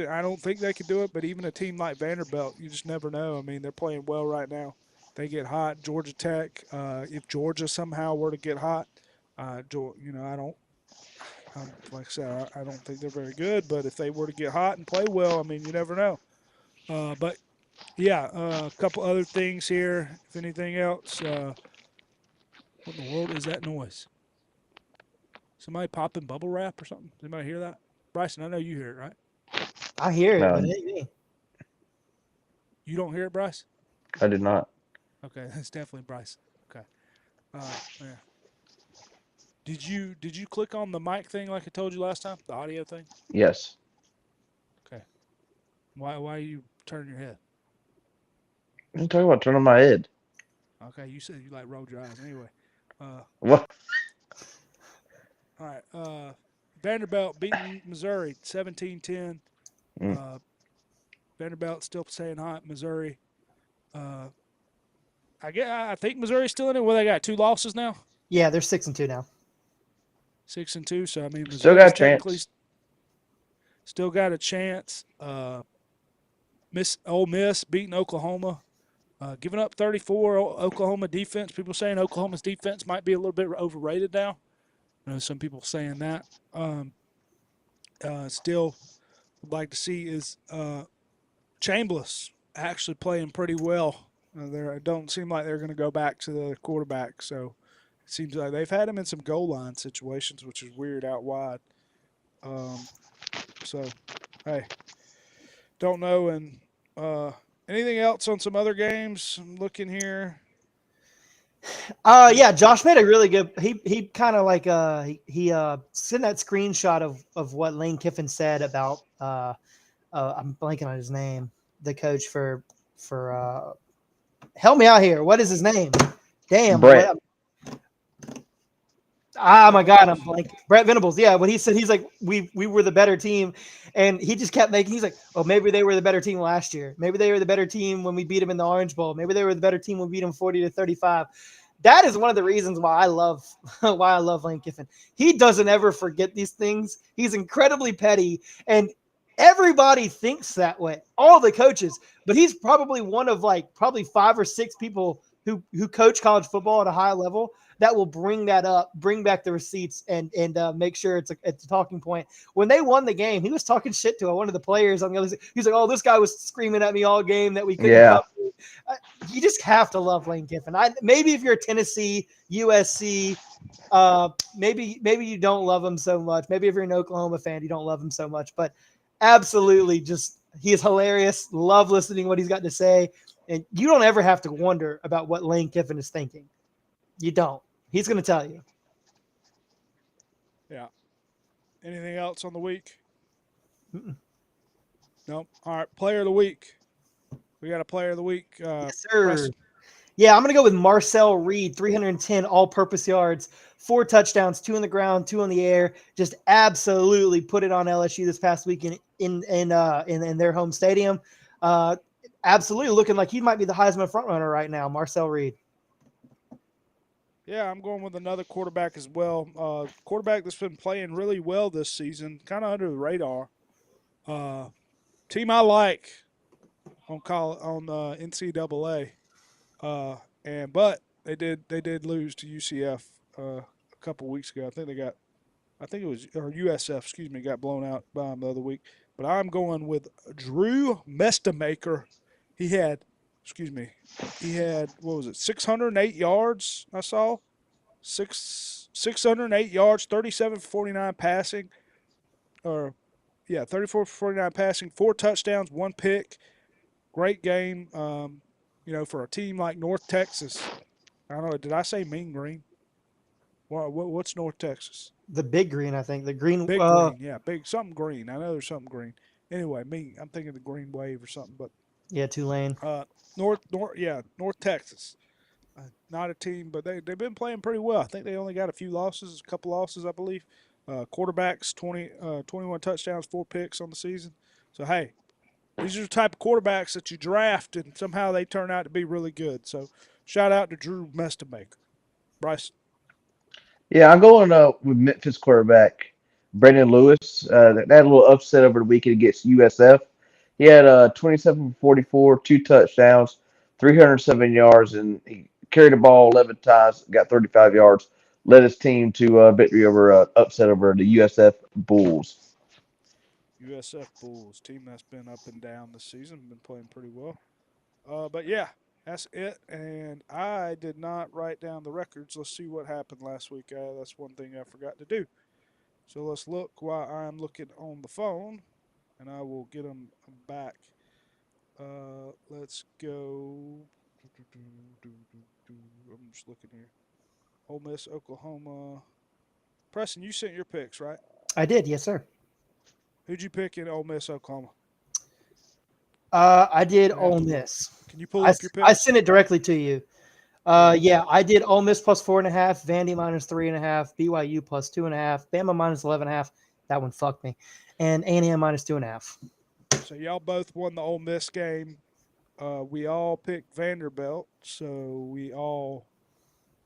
I don't think they could do it, but even a team like Vanderbilt, you just never know. I mean, they're playing well right now. They get hot. Georgia Tech, if Georgia somehow were to get hot, like I said, I don't think they're very good. But if they were to get hot and play well, I mean, you never know. But yeah, a couple other things here. If anything else, what in the world is that noise? Somebody popping bubble wrap or something? Does anybody hear that? Bryson, I know you hear it, right? I hear it, but No, it ain't me. You don't hear it, Bryce? I did not. Okay, that's definitely Bryce. Okay. Yeah. Did you click on the mic thing like I told you last time? The audio thing? Yes. Okay. Why you turn your head? I'm talking about turning my head. Okay, you said you like rolled your eyes. Anyway. What? All right. Vanderbilt beating Missouri 17-10. Mm. Vanderbilt still staying hot. Missouri. I think Missouri's still in it. Well, they got 2 losses now. Yeah, they're 6-2 now. 6-2. So I mean, Still got Missouri's a technically chance. still got a chance. Ole Miss beating Oklahoma, giving up 34. Oklahoma defense. People saying Oklahoma's defense might be a little bit overrated now. I know some people saying that. Still would like to see is Chambliss actually playing pretty well. It don't seem like they're going to go back to the quarterback. So it seems like they've had him in some goal line situations, which is weird out wide. So, hey, don't know. And anything else on some other games? I'm looking here. Yeah, Josh made a really good. He kind of like he sent that screenshot of what Lane Kiffin said about I'm blanking on his name, the coach for help me out here. What is his name? Damn. Brett. My God, I'm blanking. Brett Venables. Yeah, what he said, he's like, we were the better team, and he just kept making. He's like, oh, maybe they were the better team last year. Maybe they were the better team when we beat them in the Orange Bowl. Maybe they were the better team when we beat them 40-35. That is one of the reasons why I love Lane Kiffin. He doesn't ever forget these things. He's incredibly petty, and everybody thinks that way. All the coaches, but he's probably one of probably 5 or 6 people who coach college football at a high level that will bring that up, bring back the receipts, and make sure it's a talking point. When they won the game, he was talking shit to one of the players on the other side. He's like, "Oh, this guy was screaming at me all game that we couldn't Yeah. cover." You just have to love Lane Kiffin. Maybe if you're Tennessee, USC, maybe you don't love him so much. Maybe if you're an Oklahoma fan, you don't love him so much. But absolutely, he is hilarious. Love listening to what he's got to say, and you don't ever have to wonder about what Lane Kiffin is thinking. You don't. He's going to tell you. Yeah. Anything else on the week? Mm-mm. Nope. All right. Player of the week. We got a player of the week. Yes, sir. Preston. Yeah, I'm going to go with Marcel Reed, 310 all-purpose yards, 4 touchdowns, 2 on the ground, 2 on the air. Just absolutely put it on LSU this past week in their home stadium. Absolutely looking like he might be the Heisman frontrunner right now, Marcel Reed. Yeah, I'm going with another quarterback as well. Quarterback that's been playing really well this season, kind of under the radar. Team I like on NCAA, but they did lose to UCF a couple weeks ago. I think it was USF. Excuse me, got blown out by them the other week. But I'm going with Drew Mestamaker. He had what was it, 608 yards? I saw 608 yards, 37 for 49 passing, 34 for 49 passing, 4 touchdowns, 1 pick. Great game. For a team like North Texas. I don't know. Did I say Mean Green? What's North Texas? The Big Green, I think. The Green. Big Green, yeah, big something green. I know there's something green. Anyway, I'm thinking the Green Wave or something, but Yeah, Tulane. North Texas. Not a team, but they've been playing pretty well. I think they only got a couple losses, I believe. quarterbacks, 21 touchdowns, 4 picks on the season. So, hey, these are the type of quarterbacks that you draft, and somehow they turn out to be really good. So, shout out to Drew Mestamaker. Bryce. Yeah, I'm going with Memphis quarterback Brandon Lewis. They had a little upset over the weekend against USF. He had 27 for 44, 2 touchdowns, 307 yards, and he carried the ball 11 times, got 35 yards, led his team to victory over upset over the USF Bulls. USF Bulls, team that's been up and down this season, been playing pretty well. But yeah, that's it. And I did not write down the records. Let's see what happened last week. That's one thing I forgot to do. So let's look while I'm looking on the phone, and I will get them back. Let's go. I'm just looking here. Ole Miss, Oklahoma. Preston, you sent your picks, right? I did, yes, sir. Who'd you pick in Ole Miss, Oklahoma? I did I have Ole to look. Miss. Can you pull I, up your I picks? sent it directly to you. Yeah, I did Ole Miss plus 4.5, Vandy minus 3.5, BYU plus 2.5, Bama minus 11.5. That one fucked me, and A&M minus 2.5. So y'all both won the Ole Miss game. We all picked Vanderbilt, so we all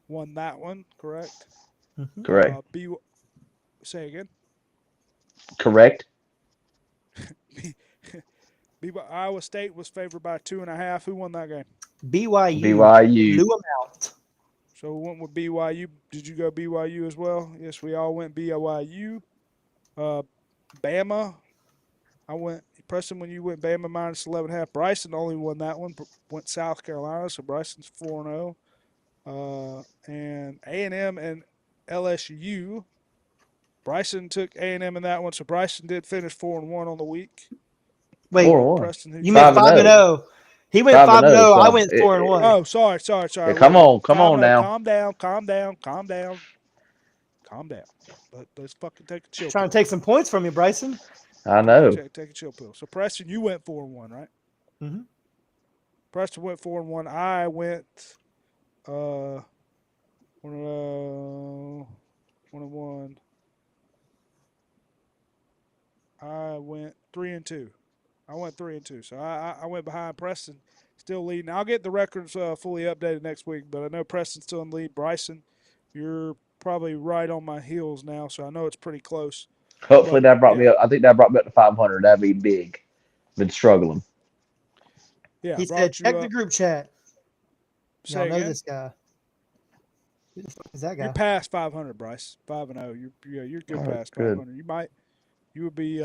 won that one, correct? Mm-hmm. Correct. Say again. Correct. Iowa State was favored by 2.5. Who won that game? BYU BYU. blew them out. So we went with BYU. Did you go BYU as well? Yes, we all went BYU. Bama. Preston, when you went Bama minus 11.5. Bryson only won that one. Went South Carolina, so Bryson's 4-0. And A&M and LSU. Bryson took A&M in that one, so Bryson did finish 4-1 on the week. Wait, 4-1. Preston, who'd you you meant pick? 5-0. He went 5-0, 5-0. I so went 4-1. Oh, sorry. Yeah, come on, come on 5-0. now. Calm down. Let's fucking take a chill Trying pill. to take some points from you, Bryson. I know. Take a chill pill. So Preston, you went 4-1, right? Mm-hmm. Preston went 4-1. I went 1-1. I went 3-2. I went 3-2. So I went behind Preston, still leading. I'll get the records fully updated next week, but I know Preston's still in the lead. Bryson, you're probably right on my heels now, so I know it's pretty close. Hopefully But that brought me yeah, up. I think that brought me up to 500. That'd be big. Been struggling. yeah. He said, Brought you check up. the group chat. Y'all Say know again. this guy. Who the fuck is that guy? You're past 500, Bryce. 5-0. You're good Oh, past good. 500. You would be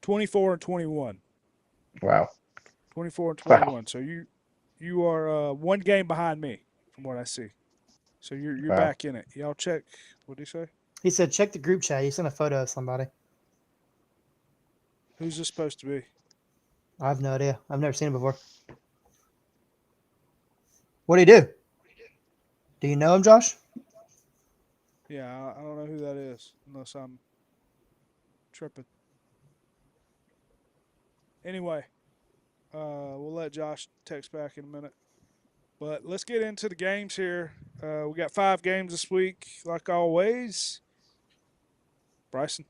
24-21. Wow. 24-21. Wow. So you are one game behind me from what I see. So you're Wow. back in it. Y'all check. What did he say? He said, check the group chat. He sent a photo of somebody. Who's this supposed to be? I have no idea. I've never seen him before. What do you do? Do you know him, Josh? Yeah, I don't know who that is unless I'm tripping. Anyway, we'll let Josh text back in a minute. But let's get into the games here. We got 5 games this week, like always. Bryson,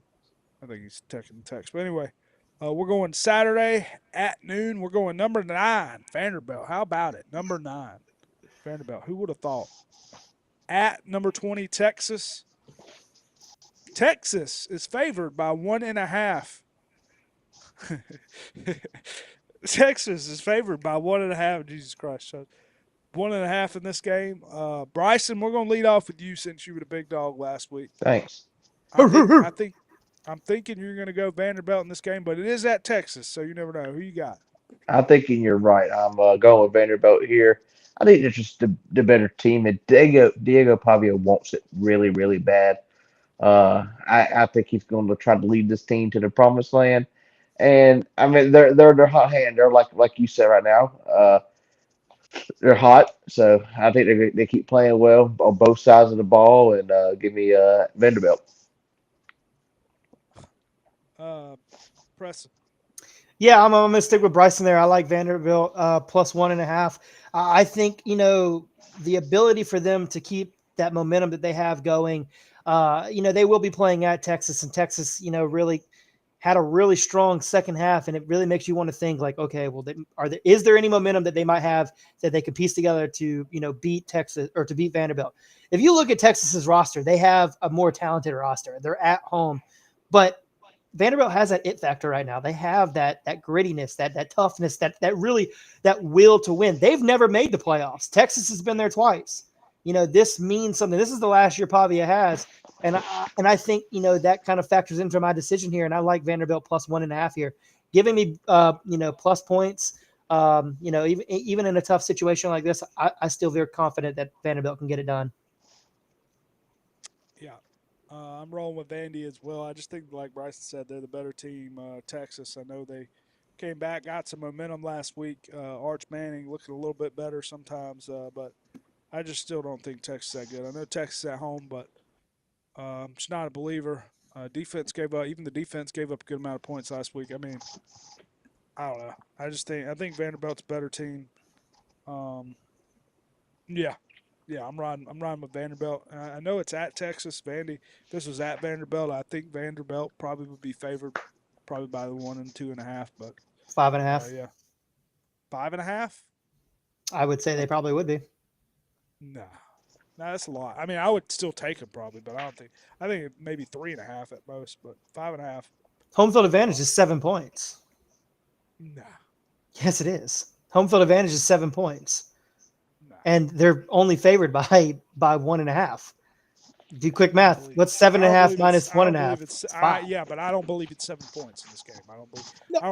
I think he's texting the text. But anyway, we're going Saturday at noon. We're going number 9, Vanderbilt. How about it? Number 9, Vanderbilt. Who would have thought? At number 20, Texas. Texas is favored by 1.5. Texas is favored by 1.5. Jesus Christ. So 1.5 in this game. Bryson, we're going to lead off with you since you were the big dog last week. Thanks. I'm thinking you're going to go Vanderbilt in this game, but it is at Texas, so you never know. Who you got? I'm thinking you're right. I'm going with Vanderbilt here. I think they're just the better team. And Diego Pavia wants it really, really bad. I think he's going to try to lead this team to the promised land. And I mean, they're hot hand. They're like you said right now. They're hot. So I think they keep playing well on both sides of the ball. And give me Vanderbilt. Preston. Yeah, I'm going to stick with Bryson there. I like Vanderbilt plus 1.5. I think, the ability for them to keep that momentum that they have going, They will be playing at Texas, and Texas, really had a really strong second half, and it really makes you want to think like, okay, well, is there any momentum that they might have that they could piece together to, beat Texas or to beat Vanderbilt? If you look at Texas's roster, they have a more talented roster. They're at home, but Vanderbilt has that it factor right now. They have that grittiness, that toughness, that will to win. They've never made the playoffs. Texas has been there twice. This means something. This is the last year Pavia has, and I think that kind of factors into my decision here. And I like Vanderbilt plus 1.5 here, giving me plus points. Even in a tough situation like this, I still very confident that Vanderbilt can get it done. Yeah. I'm rolling with Vandy as well. I just think, like Bryson said, they're the better team. Texas, I know they came back, got some momentum last week. Arch Manning looking a little bit better sometimes, but I just still don't think Texas is that good. I know Texas at home, but just not a believer. Defense gave up. Even the defense gave up a good amount of points last week. I mean, I don't know. I think Vanderbilt's a better team. Yeah, I'm riding with Vanderbilt. I know it's at Texas. If this was at Vanderbilt, I think Vanderbilt probably would be favored, probably by the 1 and 2.5. But 5.5. yeah, 5.5. I would say they probably would be. Nah, that's a lot. I mean, I would still take them probably, but I think maybe 3.5 at most, but 5.5. Home field advantage is 7 points. Nah. Yes, it is. Home field advantage is 7 points. Nah. And they're only favored by 1.5. Do quick math. What's 7.5 minus 1.5? Yeah, but I don't believe it's 7 points in this game. I don't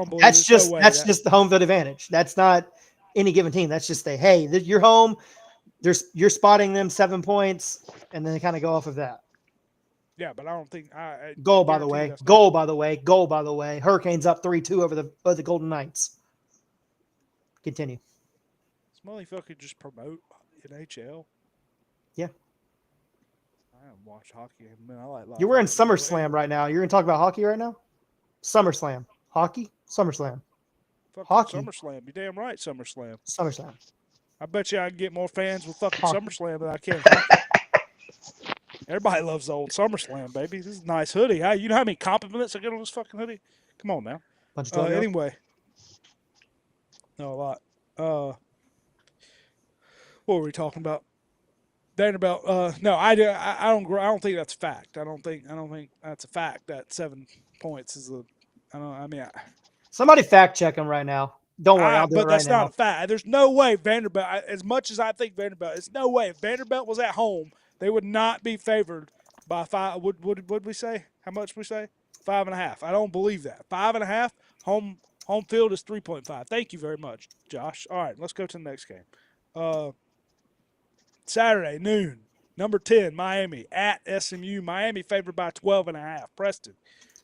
believe. That's just no just the home field advantage. That's not any given team. That's just hey, you're home. You're spotting them 7 points, and then they kind of go off of that. Yeah, but I don't think goal by the way. Goal by the way. Hurricanes up 3-2 over the Golden Knights. Continue. This motherfucker just promote NHL. Yeah. I haven't watched hockey. Man, I like. You're wearing SummerSlam right now. You're gonna talk about hockey right now. SummerSlam. Hockey. SummerSlam. Hockey. SummerSlam. You're damn right. SummerSlam. SummerSlam. I bet you I can get more fans with fucking SummerSlam than I can hockey. Everybody loves the old SummerSlam, baby. This is a nice hoodie. You know how many compliments I get on this fucking hoodie? Come on now. Anyway. No, a lot. What were we talking about? Vanderbilt. No, I don't think that's a fact. I don't think that's a fact that 7 points is a. Somebody fact check him right now. Don't worry, I'll do it right now. But that's not a fact. There's no way Vanderbilt. As much as I think Vanderbilt, it's no way if Vanderbilt was at home, they would not be favored by 5. Would we say? How much we say? 5.5. I don't believe that. 5.5. Home field is 3.5. Thank you very much, Josh. All right, let's go to the next game. Saturday noon, number 10 Miami at SMU. Miami favored by 12.5. Preston,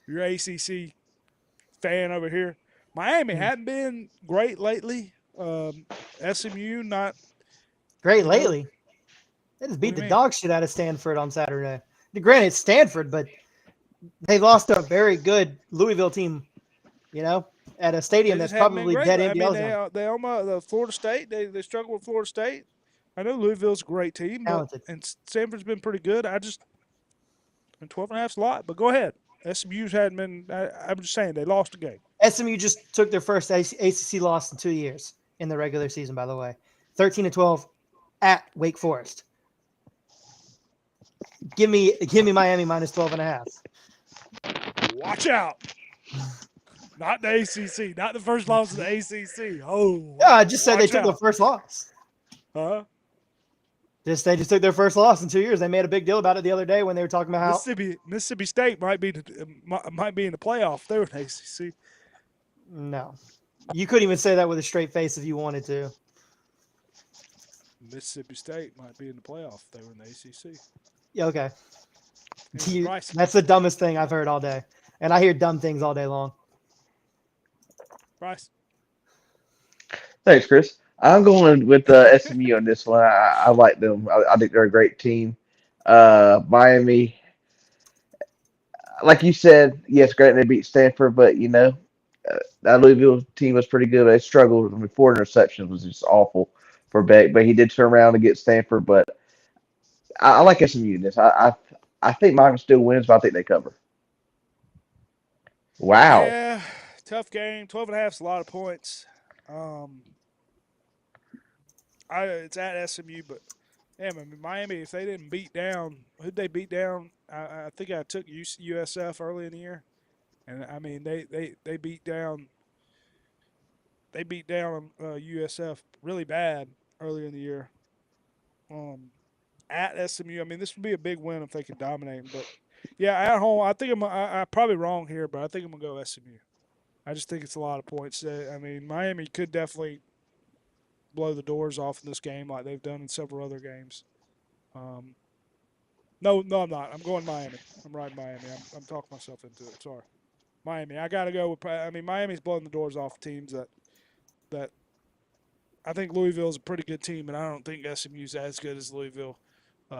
your ACC fan over here. Miami hadn't been great lately. SMU not great lately. They just beat the dog shit out of Stanford on Saturday. Granted, it's Stanford, but they lost to a very good Louisville team. At a stadium that's probably dead empty. They almost Florida State. They struggle with Florida State. I know Louisville's a great team, and Stanford's been pretty good. 12.5 is a lot, but go ahead. SMU's hadn't been. I'm just saying they lost a game. SMU just took their first ACC loss in 2 years in the regular season. By the way, 13-12 at Wake Forest. Give me Miami minus 12.5. Watch out. Not the ACC. Not the first loss of the ACC. Oh. Yeah, I just said they took their first loss. Huh? They just took their first loss in 2 years. They made a big deal about it the other day when they were talking about how Mississippi State might be in the playoff. They were in the ACC. No. You couldn't even say that with a straight face if you wanted to. Mississippi State might be in the playoff. They were in the ACC. Yeah, okay. That's the dumbest thing I've heard all day. And I hear dumb things all day long. Bryce. Thanks, Chris. I'm going with SMU on this one. I like them. I think they're a great team. Miami, like you said, yes, great. They beat Stanford, but that Louisville team was pretty good. They struggled. 4 interceptions was just awful for Beck, but he did turn around and get Stanford. But I like SMU in this. I think Miami still wins, but I think they cover. Wow. Yeah, tough game. 12.5 is a lot of points. Um, it's at SMU, but damn, I mean, Miami, if they didn't beat down, who'd they beat down? I think I took USF early in the year, and I mean they beat down USF really bad earlier in the year. At SMU, I mean this would be a big win if they could dominate them. But yeah, at home, I think I'm probably wrong here, but I think I'm gonna go SMU. I just think it's a lot of points. I mean, Miami could definitely blow the doors off in this game like they've done in several other games. Um, no, I'm not. I'm going Miami. I'm riding Miami. I'm talking myself into it. Sorry, Miami. I got to go with. I mean, Miami's blowing the doors off teams that I think Louisville's a pretty good team, and I don't think SMU's as good as Louisville.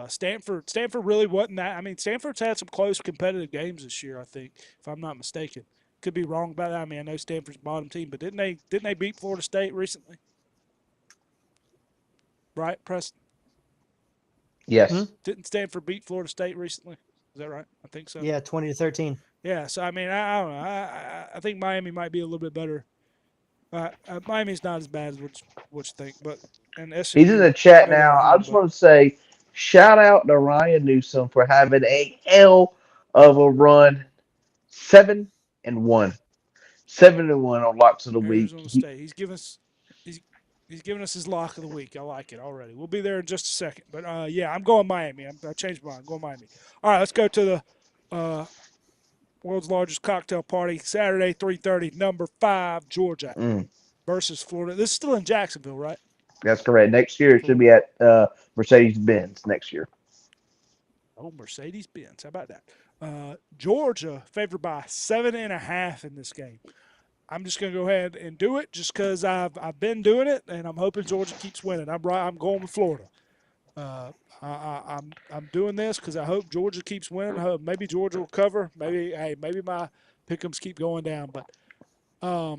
Stanford really wasn't that. I mean, Stanford's had some close competitive games this year. I think, if I'm not mistaken, could be wrong about that. I mean, I know Stanford's bottom team, but didn't they beat Florida State recently? Right, Preston? Yes. Didn't Stanford beat Florida State recently? Is that right? I think so. Yeah, 20-13. Yeah. So I mean, I don't know. I think Miami might be a little bit better. Miami's not as bad as what you think, but and He's in SMU, the I chat know they're now. at I home, just but want to say shout out to Ryan Newsom for having a hell of a run. 7-1. 7-1 on locks of the week. Arizona State. He's giving us his lock of the week. I like it already. We'll be there in just a second, but yeah, I'm going Miami. I changed my mind. I'm going Miami. All right, let's go to the world's largest cocktail party Saturday, 3:30. Number 5, Georgia Mm, versus Florida. This is still in Jacksonville, right? that's correct. Next year it should be at Mercedes Benz next year. Oh, Mercedes Benz. How about that? Georgia favored by 7.5 in this game. I'm just going to go ahead and do it just because I've been doing it, and I'm hoping Georgia keeps winning. I'm going with Florida. I'm doing this because I hope Georgia keeps winning. I hope maybe Georgia will cover. Maybe my pick'ems keep going down. But I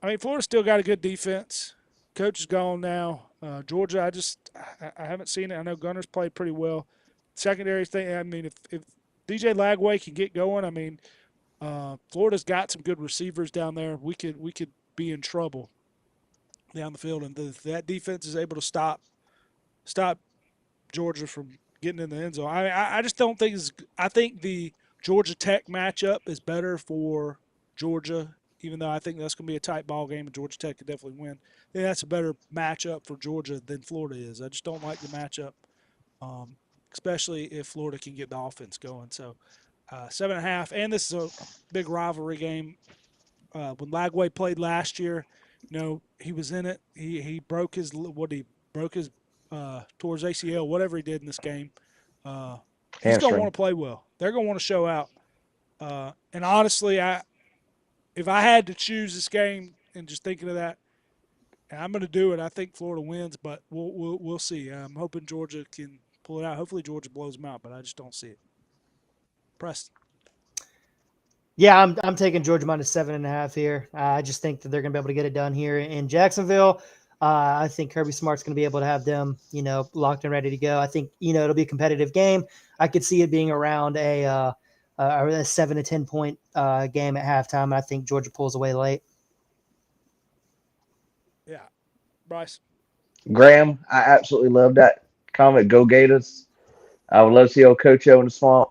mean, Florida's still got a good defense. Coach is gone now. Georgia, I haven't seen it. I know Gunner's played pretty well. Secondary thing. I mean, if DJ Lagway can get going, I mean, Florida's got some good receivers down there. We could be in trouble down the field, and if that defense is able to stop Georgia from getting in the end zone. I just don't think I think the Georgia Tech matchup is better for Georgia, even though I think that's going to be a tight ball game and Georgia Tech could definitely win. I think that's a better matchup for Georgia than Florida is. I just don't like the matchup, especially if Florida can get the offense going. So 7.5, and this is a big rivalry game. When Lagway played last year, he was in it. He broke his towards ACL, whatever he did in this game. He's going to Hamstring. want to play well. They're going to want to show out. And honestly, if I had to choose this game and just thinking of that, and I'm going to do it, I think Florida wins, but we'll see. I'm hoping Georgia can pull it out. Hopefully Georgia blows them out, but I just don't see it. Preston. Yeah, I'm taking Georgia minus 7.5 here. I just think that they're going to be able to get it done here in Jacksonville. I think Kirby Smart's going to be able to have them, locked and ready to go. I think, it'll be a competitive game. I could see it being around a 7 to 10 point game at halftime. I think Georgia pulls away late. Yeah. Bryce. Graham, I absolutely love that comment. Go Gators. I would love to see old Coach O in the swamp.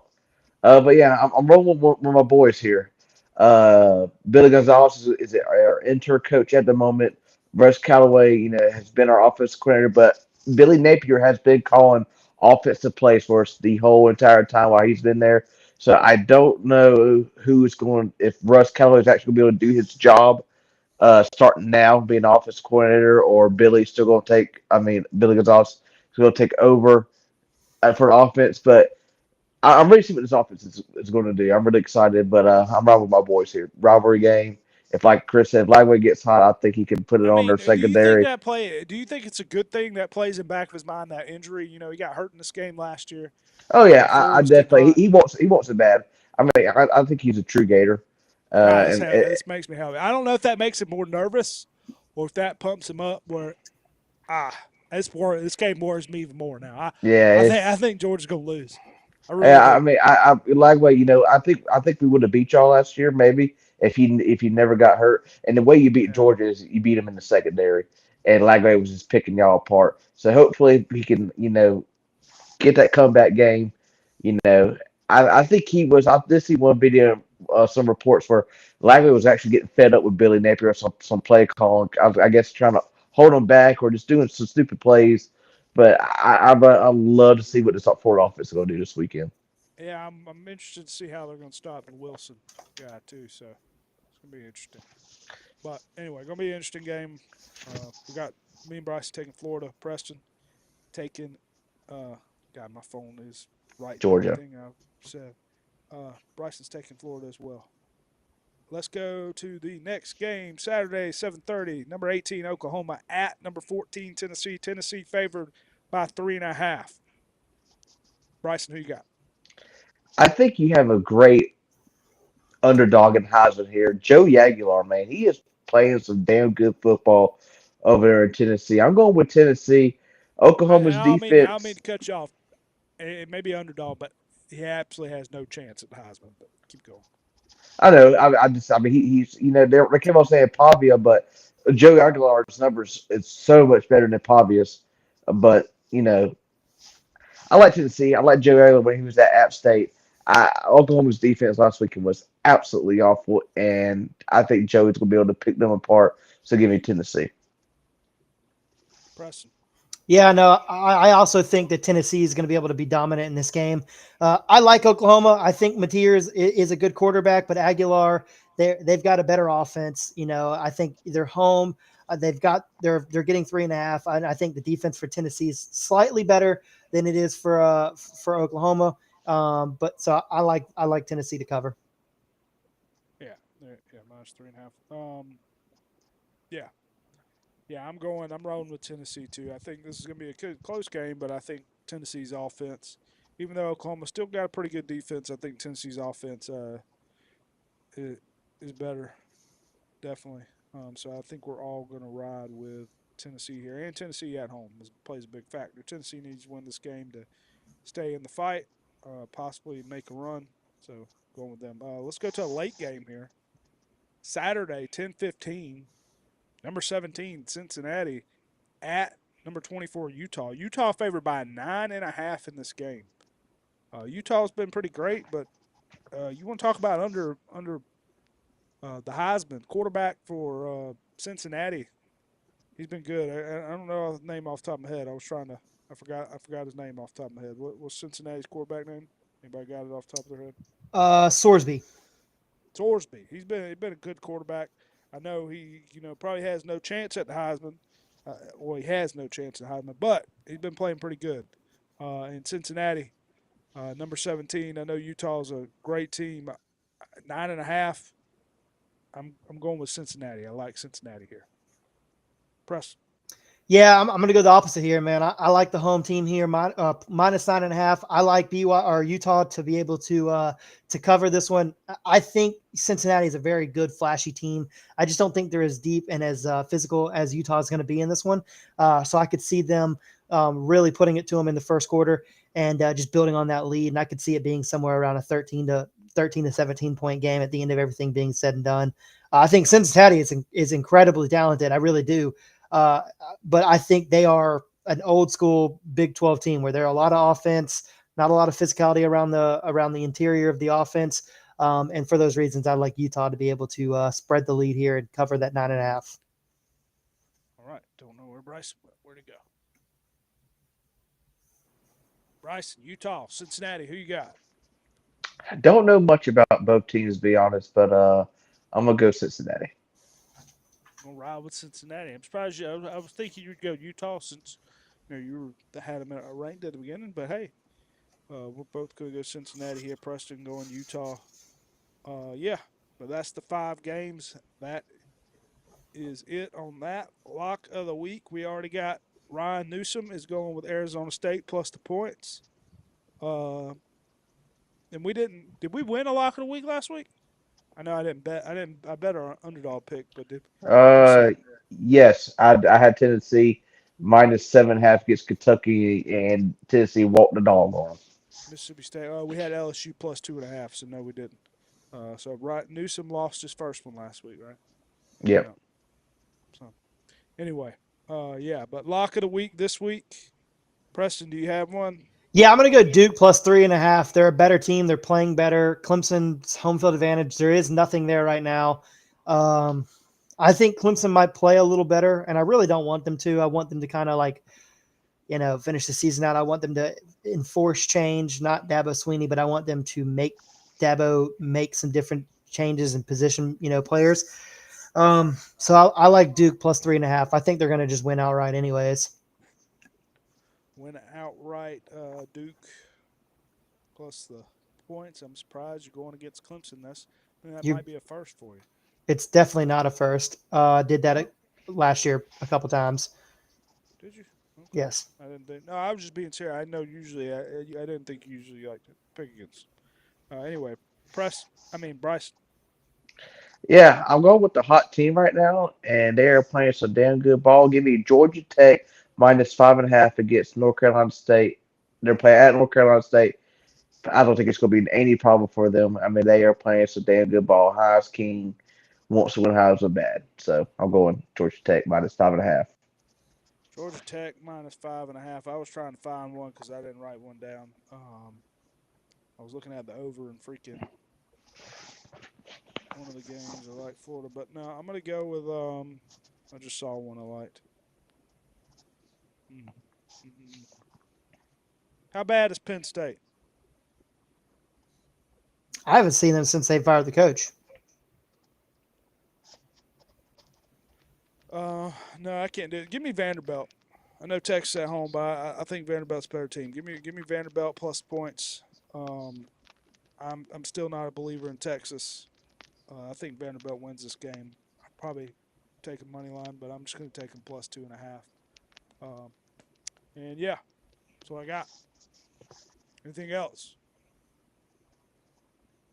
But yeah, I'm rolling with my boys here. Billy Gonzalez is our interim coach at the moment. Russ Callaway, has been our offensive coordinator, but Billy Napier has been calling offensive plays for us the whole entire time while he's been there. So I don't know if Russ Callaway is actually going to be able to do his job starting now, being offensive coordinator, or Billy's still going to Billy Gonzalez is going to take over for offense, but I'm ready to see what this offense is going to do. I'm really excited, but I'm riding with my boys here. Rivalry game. If, like Chris said, Lagway gets hot, I think he can put it I on their mean, secondary. do you think it's a good thing that plays in back of his mind, that injury? He got hurt in this game last year. Oh yeah, I Florida's getting definitely. hot. He wants it bad. I think he's a true Gator. And This makes me happy. I don't know if that makes him more nervous or if that pumps him up. This game worries me even more now. yeah, I think Georgia's gonna lose. I really Yeah, I do. mean, Lagway, I think we would have beat y'all last year, maybe if you never got hurt. And the way you beat Yeah. Georgia is you beat them in the secondary, and Lagway was just picking y'all apart. So hopefully he can, get that comeback game. You know, I think he was. I did see one video, some reports where Lagway was actually getting fed up with Billy Napier or some play calling. I guess trying to hold him back or just doing some stupid plays. But I love to see what the top four offense is going to do this weekend. Yeah, I'm interested to see how they're going to stop the Wilson guy too. So it's going to be interesting. But anyway, going to be an interesting game. We got me and Bryce taking Florida. Preston taking. Uh, God, my phone is writing Georgia. everything I've said. Bryson's taking Florida as well. Let's go to the next game. Saturday, 7:30. Number 18 Oklahoma at number 14 Tennessee. Tennessee favored by 3.5. Bryson, who you got? I think you have a great underdog in Heisman here. Joe Aguilar, man, he is playing some damn good football over there in Tennessee. I'm going with Tennessee. And Oklahoma's I don't mean defense. to cut you off. It may be underdog, but he absolutely has no chance at the Heisman. But keep going. I know. I mean, he's they keep on saying Pavia, but Joe Aguilar's numbers is so much better than Pavia's. But I like Tennessee. I like Joe Aguilar when he was at App State. Oklahoma's defense last weekend was absolutely awful, and I think Joey's gonna be able to pick them apart. So give me Tennessee. Preston. Yeah, no, I also think that Tennessee is going to be able to be dominant in this game. I like Oklahoma. I think Mateer is a good quarterback, but Aguilar, they've got a better offense. I think they're home. They're getting 3.5. I think the defense for Tennessee is slightly better than it is for Oklahoma. But so I like Tennessee to cover. Yeah, yeah, -3.5. Yeah, yeah. I'm rolling with Tennessee too. I think this is going to be a good, close game, but I think Tennessee's offense, even though Oklahoma still got a pretty good defense, I think Tennessee's offense is better, definitely. So I think we're all going to ride with Tennessee here, and Tennessee at home plays a big factor. Tennessee needs to win this game to stay in the fight, possibly make a run. So going with them. Let's go to a late game here. Saturday, 10:15. Number 17, Cincinnati at number 24, Utah. Utah favored by 9.5 in this game. Utah's been pretty great, but you want to talk about under the Heisman quarterback for Cincinnati? He's been good. I don't know his name off the top of my head. I was trying to. I forgot his name off the top of my head. What's Cincinnati's quarterback name? Anybody got it off the top of their head? Sorsby. Sorsby. He's been a good quarterback. I know he probably has no chance at the Heisman. Well, he has no chance at Heisman, but he's been playing pretty good. In Cincinnati, number 17. I know Utah's a great team. 9.5. I'm going with Cincinnati. I like Cincinnati here. Press. Yeah, I'm going to go the opposite here, man. I like the home team here, -9.5. I like BY or Utah to be able to cover this one. I think Cincinnati is a very good, flashy team. I just don't think they're as deep and as physical as Utah is going to be in this one. So I could see them really putting it to them in the first quarter and just building on that lead. And I could see it being somewhere around a 13 to 17 point game at the end of everything being said and done. I think Cincinnati is incredibly talented. I really do. But I think they are an old school Big 12 team where there are a lot of offense, not a lot of physicality around the interior of the offense. And for those reasons, I like Utah to be able to spread the lead here and cover that 9.5. All right. Don't know where Bryson went. Where'd he go? Bryson, Utah, Cincinnati. Who you got? I don't know much about both teams, to be honest, but I'm gonna go Cincinnati. I'm gonna ride with Cincinnati. I'm surprised you. I was thinking you'd go Utah since you had them ranked at the beginning. But hey, we're both gonna go Cincinnati here. Preston going Utah. Yeah, but that's the 5 games. That is it on that lock of the week. We already got Ryan Newsom is going with Arizona State plus the points. Uh, and we didn't. Did we win a lock of the week last week? I know I didn't bet. I bet our underdog pick, but did we Uh, say? yes, I had Tennessee -7.5 against Kentucky, and Tennessee walked the dog on 'em. Mississippi State. Oh, we had LSU plus 2.5, so no, we didn't. So Newsom lost his first one last week, right? Yep. Yeah. So anyway, yeah. But lock of the week this week. Preston, do you have one? Yeah, I'm going to go Duke plus 3.5. They're a better team. They're playing better. Clemson's home field advantage. There is nothing there right now. I think Clemson might play a little better, and I really don't want them to. I want them to kind of like, finish the season out. I want them to enforce change, not Dabo Sweeney, but I want them to make Dabo make some different changes and position, players. So I like Duke plus 3.5. I think they're going to just win outright anyways. Win outright, Duke plus the points. I'm surprised you're going against Clemson. That might be a first for you. It's definitely not a first. Did that last year a couple times. Did you? Okay. Yes. I didn't think. No, I was just being serious. I know usually. I didn't think you usually like to pick against. Anyway, Bryce. Yeah, I'm going with the hot team right now, and they are playing some damn good ball. Give me Georgia Tech minus 5.5 against North Carolina State. They're playing at North Carolina State. I don't think it's going to be any problem for them. I mean, they are playing some damn good ball. Heisman King wants to win Heisman bad, so I'm going Georgia Tech minus 5.5. Georgia Tech minus 5.5. I was trying to find one because I didn't write one down. I was looking at the over and freaking one of the games I like Florida, but no, I'm gonna go with I just saw one I liked. How bad is Penn State? I haven't seen them since they fired the coach. No, I can't do it. Give me Vanderbilt. I know Texas at home, but I think Vanderbilt's a better team. Give me Vanderbilt plus points. I'm still not a believer in Texas. I think Vanderbilt wins this game. I'd probably take a money line, but I'm just going to take them plus 2.5. And yeah, that's what I got. Anything else?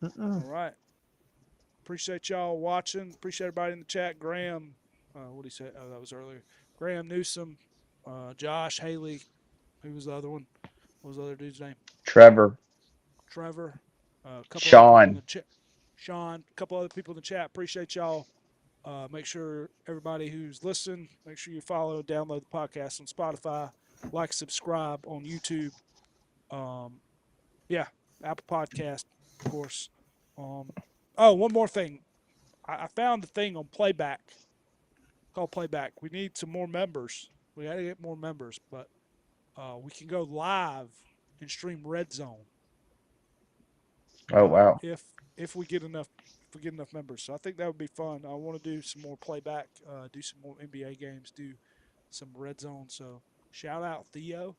All right. Appreciate y'all watching. Appreciate everybody in the chat. Graham, what did he say? Oh, that was earlier. Graham Newsom, Josh Haley. Who was the other one? What was the other dude's name? Trevor. A couple Sean. other people in the chat. Sean. A couple other people in the chat. Appreciate y'all. Make sure everybody who's listening, make sure you follow, download the podcast on Spotify, like, subscribe on YouTube. Yeah, Apple Podcast, of course. One more thing. I found the thing on Playback called Playback. We need some more members. We got to get more members, but we can go live and stream Red Zone. Oh wow! If we get enough members, so I think that would be fun. I want to do some more Playback, do some more NBA games, do some Red Zone. So shout out Theo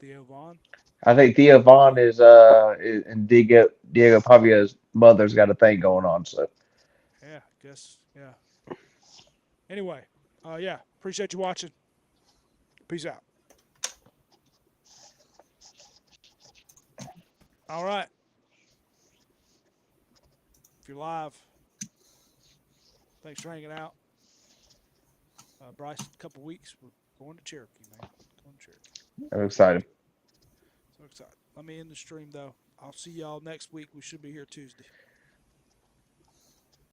Vaughn. I think Theo Vaughn and Diego Pavio's mother's got a thing going on. So yeah, I guess yeah. Anyway, yeah, appreciate you watching. Peace out. All right. If you're live, thanks for hanging out. Bryce, a couple weeks, we're going to Cherokee, man. Going to Cherokee. I'm excited. So excited. Let me end the stream, though. I'll see y'all next week. We should be here Tuesday.